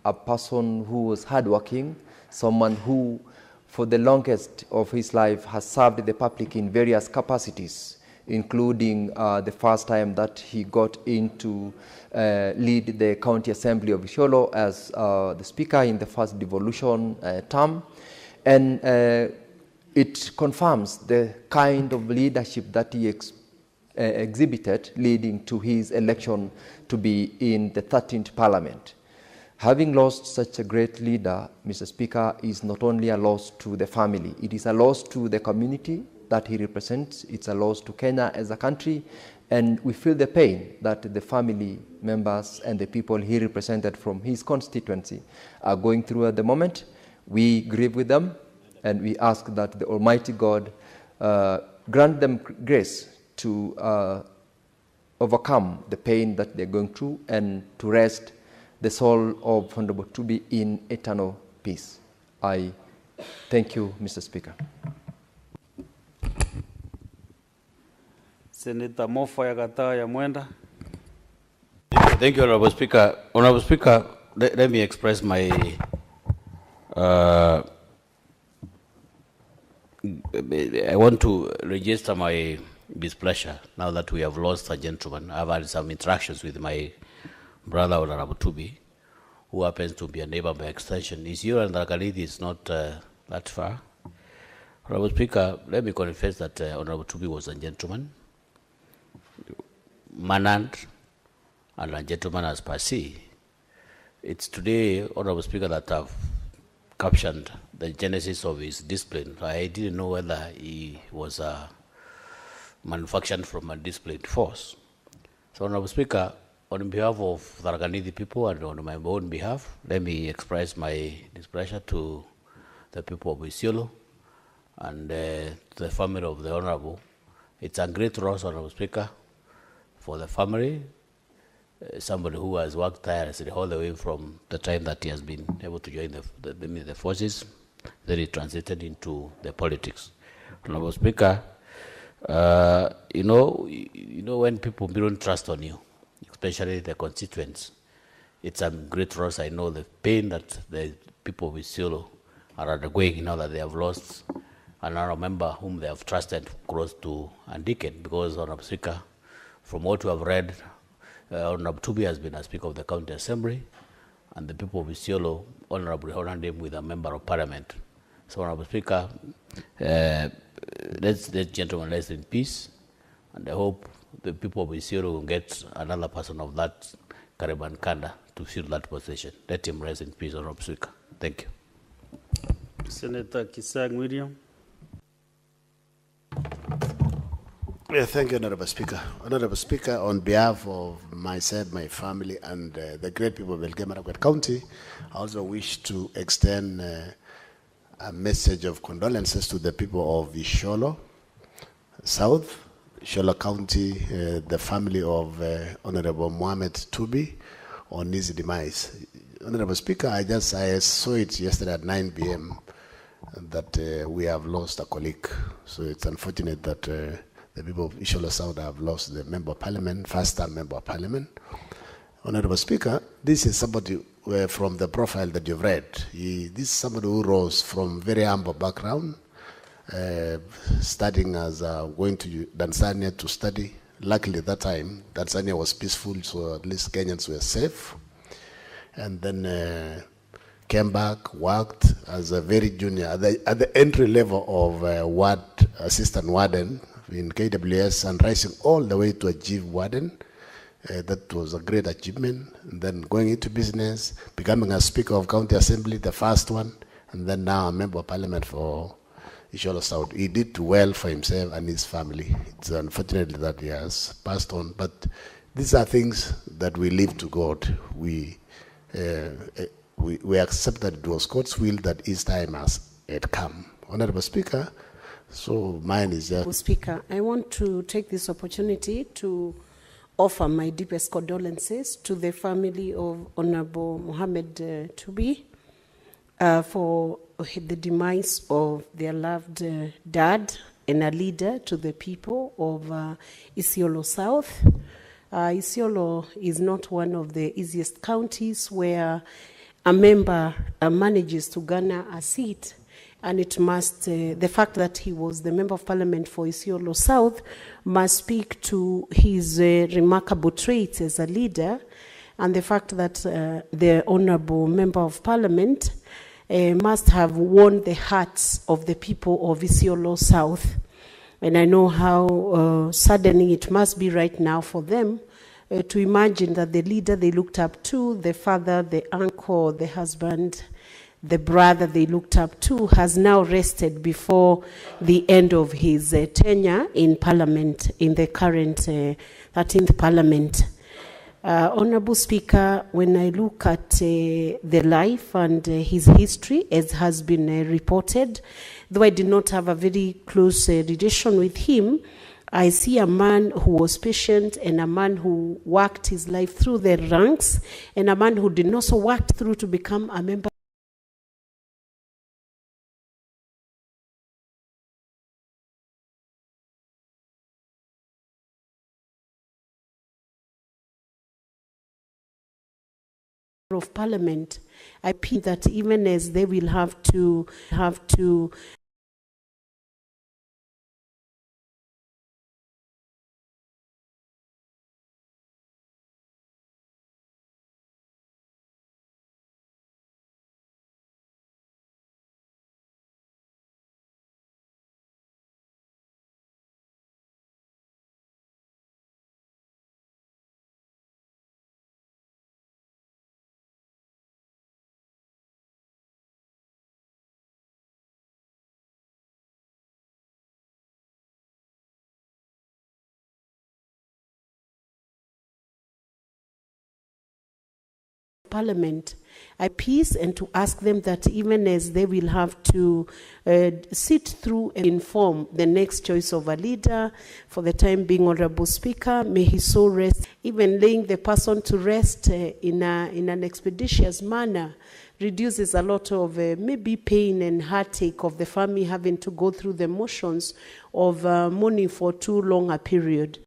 [SPEAKER 14] a person who was hardworking, someone who for the longest of his life has served the public in various capacities, including the first time that he got into lead the County Assembly of Isiolo as the Speaker in the first devolution term. And it confirms the kind of leadership that he exhibited leading to his election to be in the 13th Parliament. Having lost such a great leader, Mr. Speaker, is not only a loss to the family, it is a loss to the community that he represents, it's a loss to Kenya as a country, and we feel the pain that the family members and the people he represented from his constituency are going through at the moment. We grieve with them, and we ask that the Almighty God grant them grace to overcome the pain that they're going through and to rest the soul of Honorable Tubi in eternal peace. I thank you, Mr. Speaker.
[SPEAKER 2] Senator Mofa Yakata Yamwenda.
[SPEAKER 15] Thank you, Honorable Speaker. Honorable Speaker, let me express my I want to register my displeasure now that we have lost a gentleman. I've had some interactions with my brother Honorable Tubi, who happens to be a neighbor by extension. Isiolo and Tharaka-Nithi is not that far. Honorable Speaker, let me confess that Honorable Tubi was a gentleman, manant, and a gentleman as per se. It's today, Honorable Speaker, that I've captioned the genesis of his discipline. I didn't know whether he was manufactured from a disciplined force. So, Honorable Speaker, on behalf of Tharaka-Nithi people and on my own behalf, let me express my displeasure to the people of Isiolo and to the family of the Honorable. It's a great loss, Honorable Speaker, for the family, somebody who has worked tirelessly all the way from the time that he has been able to join the forces, then he transited into the politics. Honorable Speaker, you know when people don't trust on you, especially the constituents, it's a great loss. I know the pain that the people of Isiolo are undergoing now that they have lost another member whom they have trusted close to a decade, because, Honorable Speaker, from what we have read, Honorable Tubi has been a Speaker of the County Assembly, and the people of Isiolo honorably honored him with a Member of Parliament. So, Honorable Speaker, let's gentleman rest in peace, and I hope the people of Isiolo will get another person of that Kariban Kanda to fill that position. Let him rest in peace, Honorable Speaker. Thank you.
[SPEAKER 2] Senator Kisang William.
[SPEAKER 8] Yeah, thank you, Honorable Speaker. Honorable Speaker, on behalf of myself, my family, and the great people of Elgeyo-Marakwet County, I also wish to extend a message of condolences to the people of Isiolo South, Isiolo County, the family of Honorable Mohamed Tubi on his demise. Honorable Speaker, I saw it yesterday at 9 p.m. that we have lost a colleague. So it's unfortunate that the people of Isiolo South have lost the Member of Parliament, first-time Member of Parliament. Honorable Speaker, this is somebody from the profile that you've read. This is somebody who rose from very humble background, starting as going to Tanzania to study. Luckily, at that time, Tanzania was peaceful, so at least Kenyans were safe. And then came back, worked as a very junior, at the entry level of assistant warden in KWS, and rising all the way to a chief warden. That was a great achievement. And then going into business, becoming a Speaker of County Assembly, the first one, and then now a Member of Parliament for Isiolo South. He did well for himself and his family. It's unfortunate that he has passed on, but these are things that we leave to God. We accept that it was God's will that his time had come. Honorable Speaker, so mine is just...
[SPEAKER 6] Speaker, I want to take this opportunity to offer my deepest condolences to the family of Honorable Mohammed Tubi for the demise of their loved dad and a leader to the people of Isiolo South. Isiolo is not one of the easiest counties where a member manages to garner a seat, and it must, the fact that he was the Member of Parliament for Isiolo South must speak to his remarkable traits as a leader, and the fact that the Honourable Member of Parliament must have won the hearts of the people of Isiolo South. And I know how saddening it must be right now for them to imagine that the leader they looked up to, the father, the uncle, the husband, the brother they looked up to, has now rested before the end of his tenure in Parliament, in the current 13th Parliament. Honorable Speaker, when I look at the life and his history, as has been reported, though I did not have a very close relation with him, I see a man who was patient and a man who worked his life through the ranks, and a man who did also work through to become a member of Parliament. I pity that even as they will have to Parliament, I peace and to ask them that even as they will have to sit through and inform the next choice of a leader, for the time being, Honorable Speaker, may his soul rest. Even laying the person to rest in an expeditious manner reduces a lot of maybe pain and heartache of the family having to go through the motions of mourning for too long a period.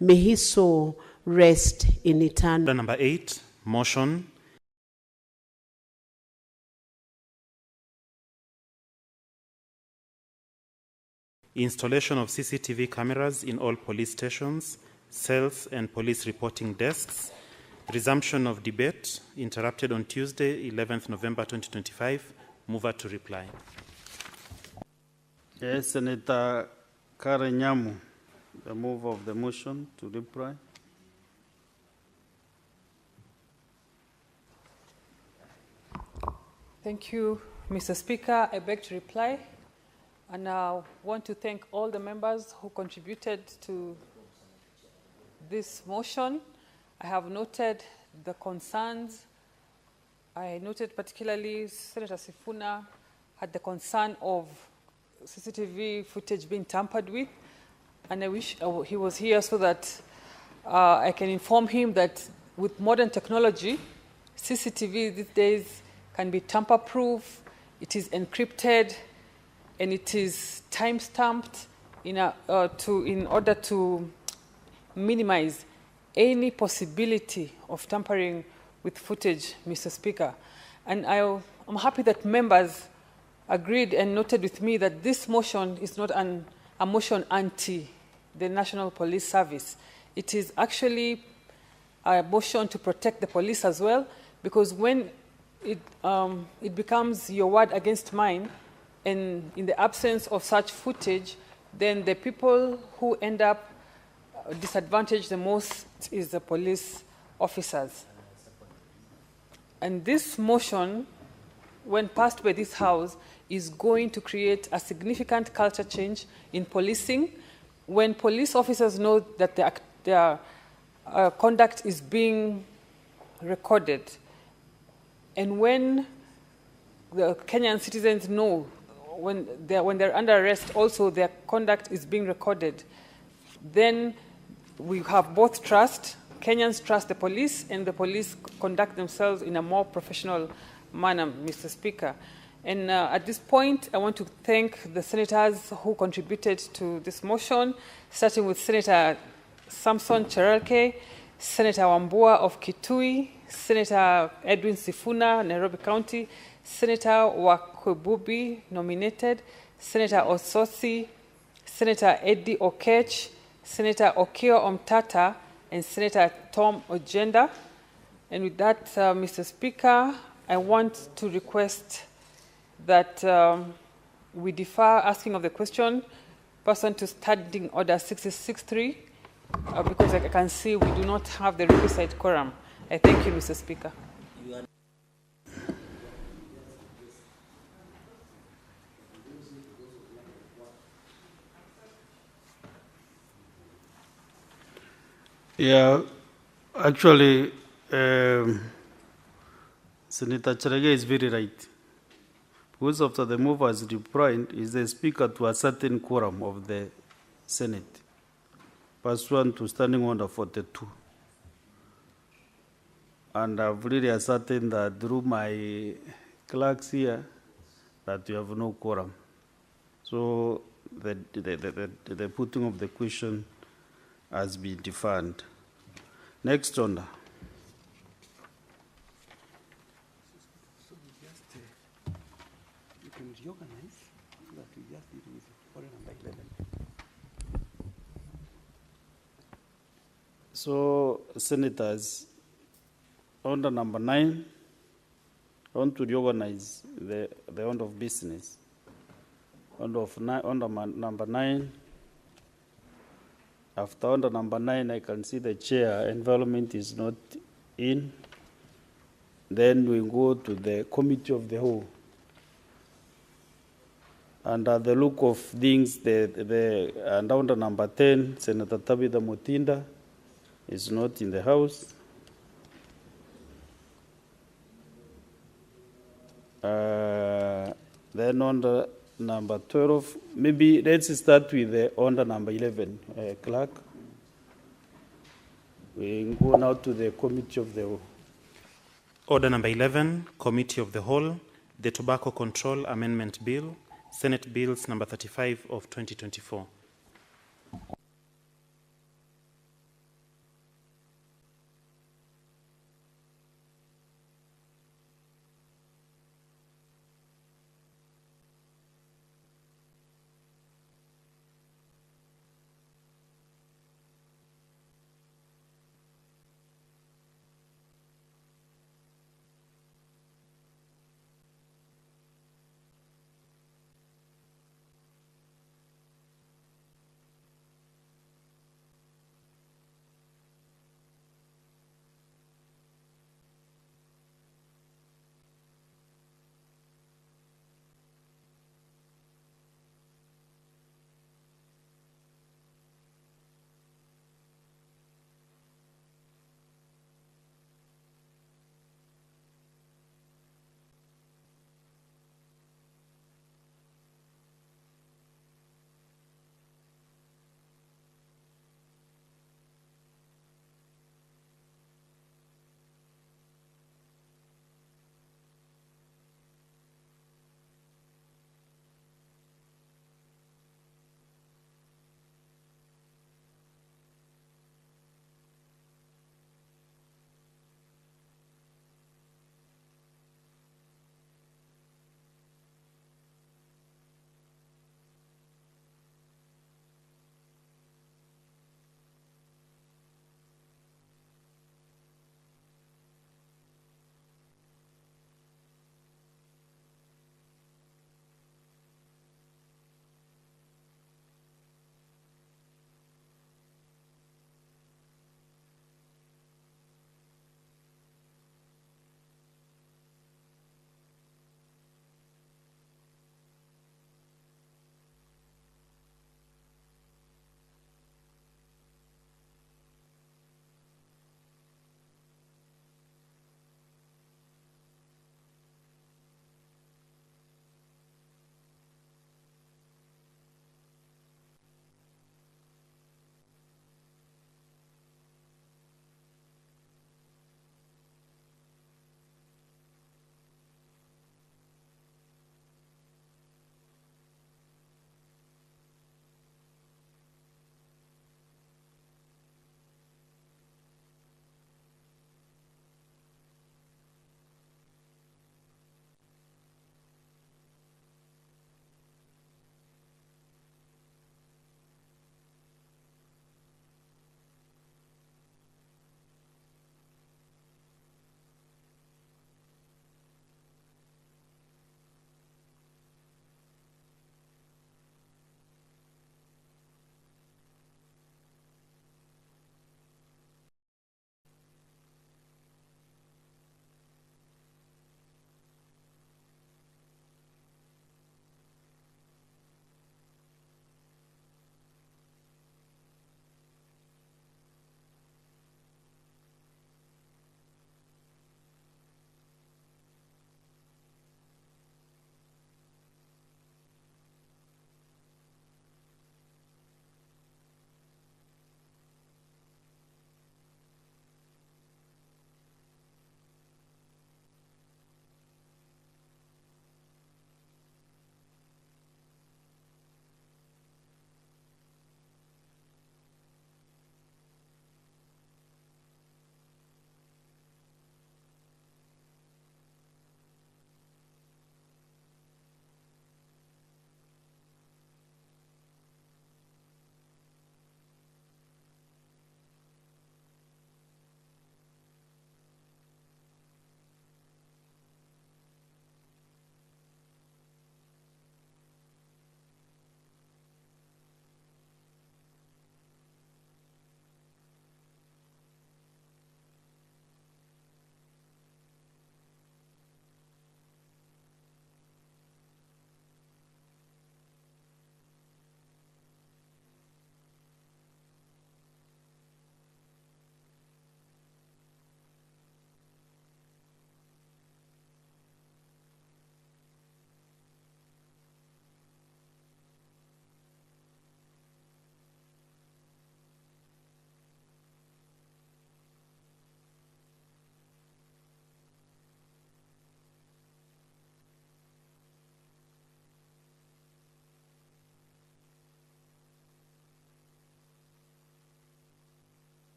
[SPEAKER 6] May his soul rest in eternity.
[SPEAKER 16] Number 8, motion. Installation of CCTV cameras in all police stations, cells, and police reporting desks. Resumption of debate interrupted on Tuesday, 11th November 2025. Mover to reply.
[SPEAKER 2] Yes, Senator Karenyamu. The move of the motion to reply.
[SPEAKER 17] Thank you, Mr. Speaker. I beg to reply, and I want to thank all the members who contributed to this motion. I have noted the concerns. I noted particularly Senator Sifuna had the concern of CCTV footage being tampered with. And I wish he was here so that I can inform him that with modern technology, CCTV these days can be tamper-proof, it is encrypted, and it is time-stamped in order to minimize any possibility of tampering with footage, Mr. Speaker. And I'm happy that members agreed and noted with me that this motion is not a motion anti the National Police Service. It is actually a motion to protect the police as well, because when it becomes your word against mine, and in the absence of such footage, then the people who end up disadvantaged the most is the police officers. And this motion, when passed by this House, is going to create a significant culture change in policing. When police officers know that their conduct is being recorded, And when the Kenyan citizens know when they're under arrest, also their conduct is being recorded, then we have both trust. Kenyans trust the police, and the police conduct themselves in a more professional manner, Mr. Speaker. And at this point, I want to thank the senators who contributed to this motion, starting with Senator Samson Cherarke, Senator Wambua of Kitui, Senator Edwin Sifuna, Nairobi County, Senator Wakwebubi, nominated, Senator Ososi, Senator Eddie Okech, Senator Okio Omtata, and Senator Tom Ojenda. And with that, Mr. Speaker, I want to request that we defer asking of the question pursuant to Standing Order 66.3, because I can see we do not have the requisite quorum. I thank you, Mr. Speaker.
[SPEAKER 2] Yeah, actually, Senator Cherarke is very right. Because after the move has replied, is the Speaker to a certain quorum of the Senate, pursuant to Standing Order 42. And I've really ascertained that through my clerks here that we have no quorum. So the putting of the question has been deferred. Next order.
[SPEAKER 1] You can reorganize that we just deal with order number 11.
[SPEAKER 2] So, Senators, order number 9, I want to reorganize the order of business. Order number 9. After order number 9, I can see the chair, environment is not in. Then we go to the committee of the whole. And at the look of things, and order number 10, Senator Tabitha Mutinda is not in the house. Then order number 12, maybe let's start with the order number 11, clerk. We go now to the committee of the whole.
[SPEAKER 16] Order number 11, Committee of the Whole, the Tobacco Control Amendment Bill, Senate Bills number 35 of 2024.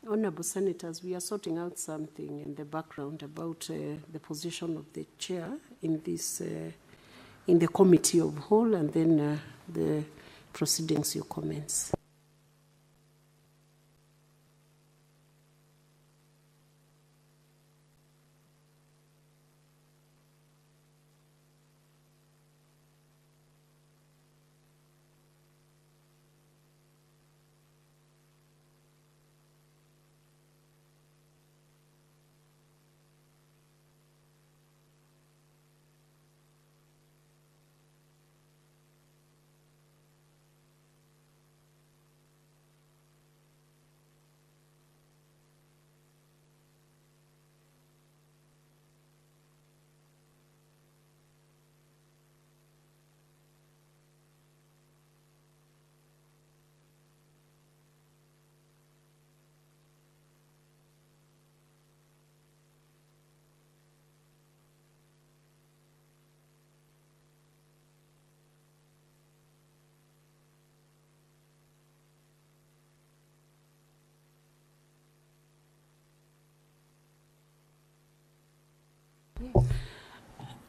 [SPEAKER 6] Honorable Senators, we are sorting out something in the background about the position of the chair in this, in the committee of whole, and then the proceedings you commence.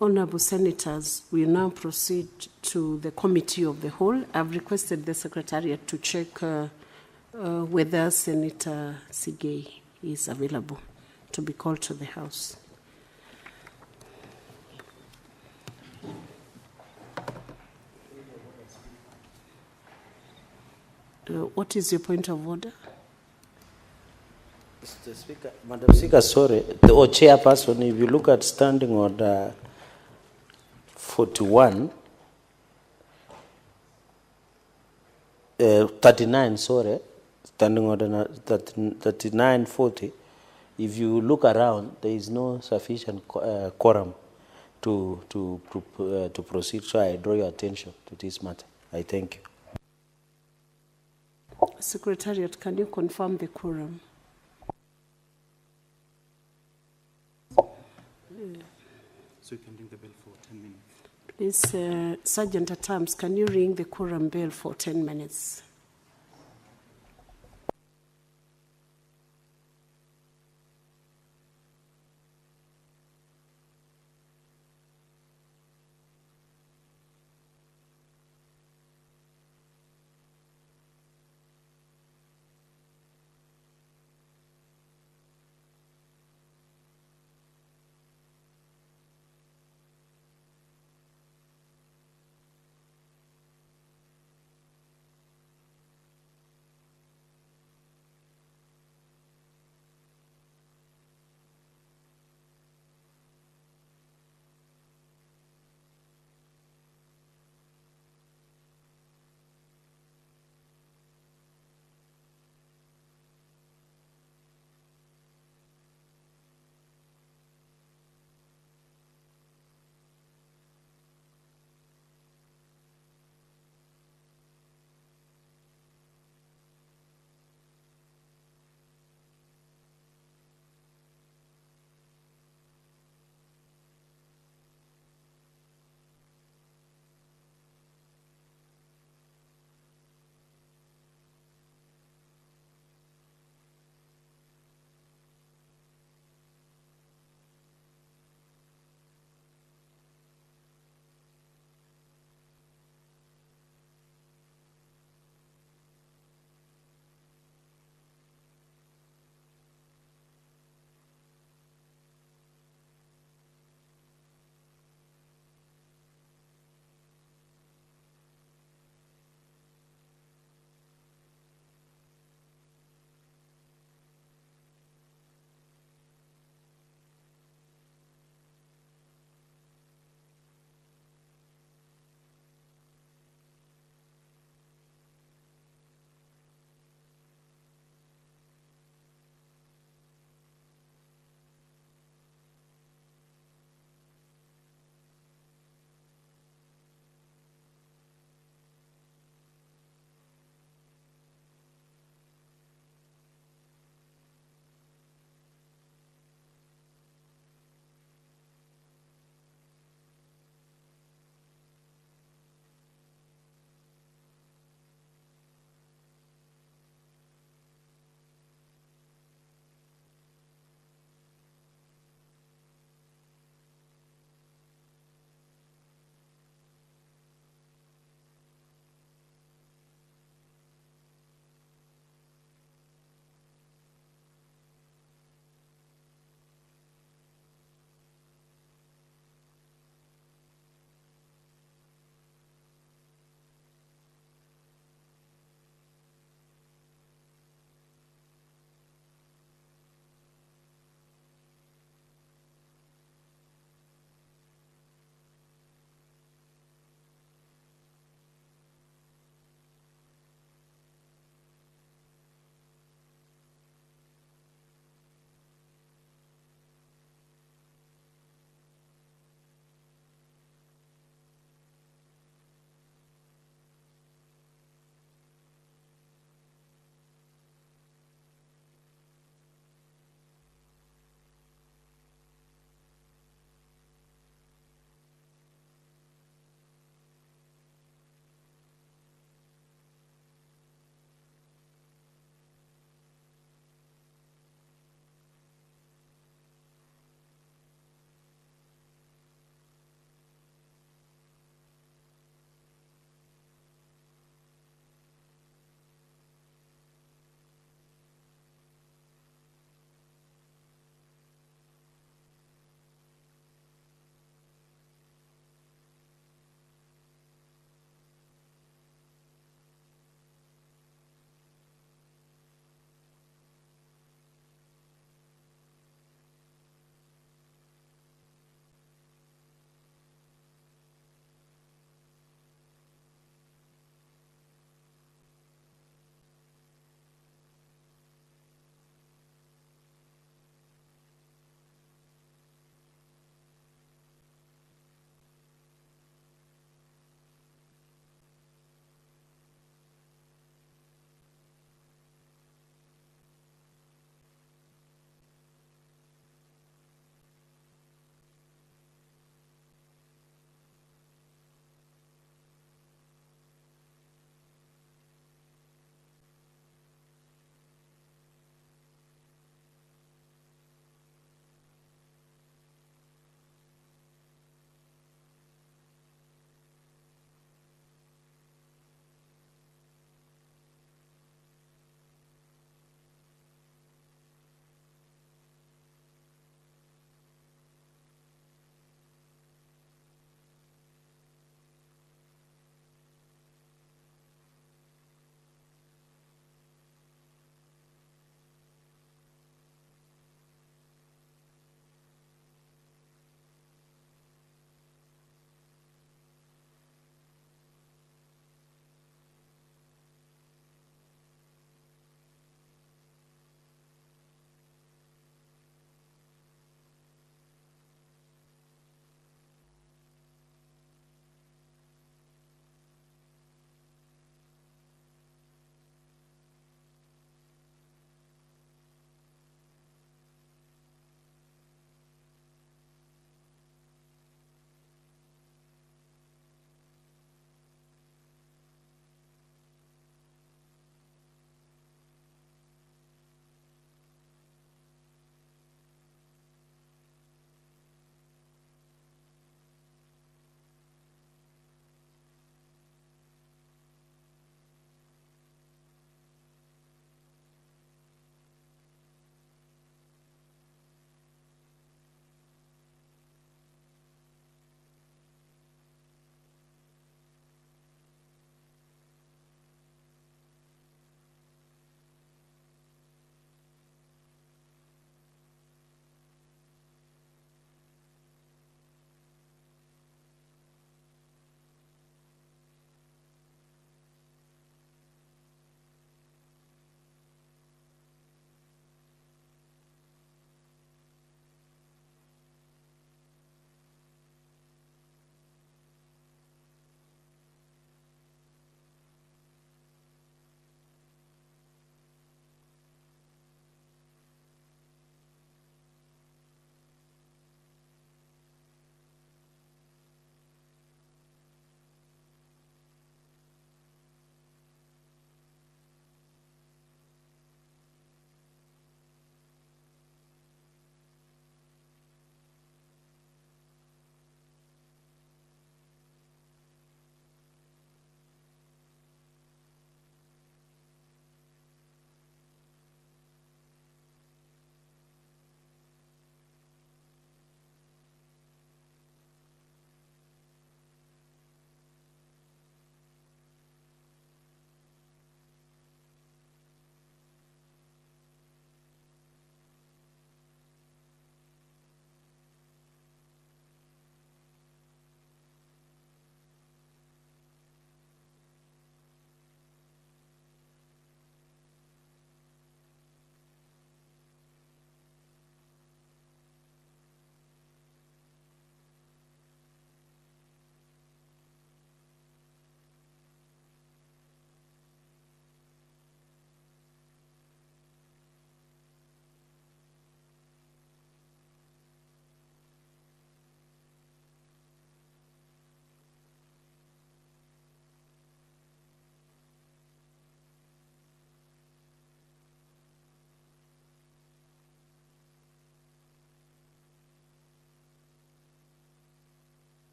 [SPEAKER 6] Honorable Senators, we now proceed to the Committee of the Whole. I've requested the Secretariat to check whether Senator Sigei is available to be called to the House. What is your point of order?
[SPEAKER 11] Mr. Speaker, Madam Speaker, sorry, the chairperson, if you look at standing order 41, 39, sorry, standing order 3940, if you look around, there is no sufficient quorum to proceed. So I draw your attention to this matter. I thank you.
[SPEAKER 6] Secretariat, can you confirm the quorum?
[SPEAKER 16] So you can ring the bell for 10 minutes.
[SPEAKER 6] Please, Sergeant at Arms, can you ring the quorum bell for 10 minutes?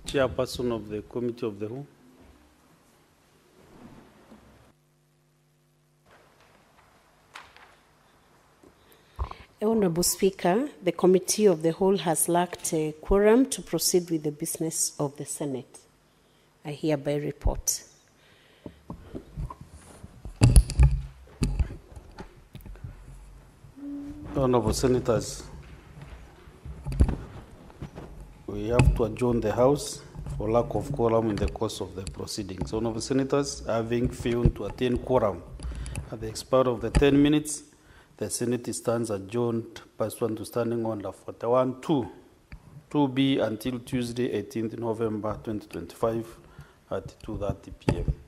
[SPEAKER 2] Chairperson of the Committee of the Whole.
[SPEAKER 6] Honorable Speaker, the Committee of the Whole has lacked a quorum to proceed with the business of the Senate. I hereby report.
[SPEAKER 2] Honorable Senators, we have to adjourn the House for lack of quorum in the course of the proceedings. Honorable Senators, having failed to attain quorum at the expiry of the 10 minutes, the Senate stands adjourned pursuant to Standing Order 41-2, 2B until Tuesday, 18th November 2025 at 2:30 p.m.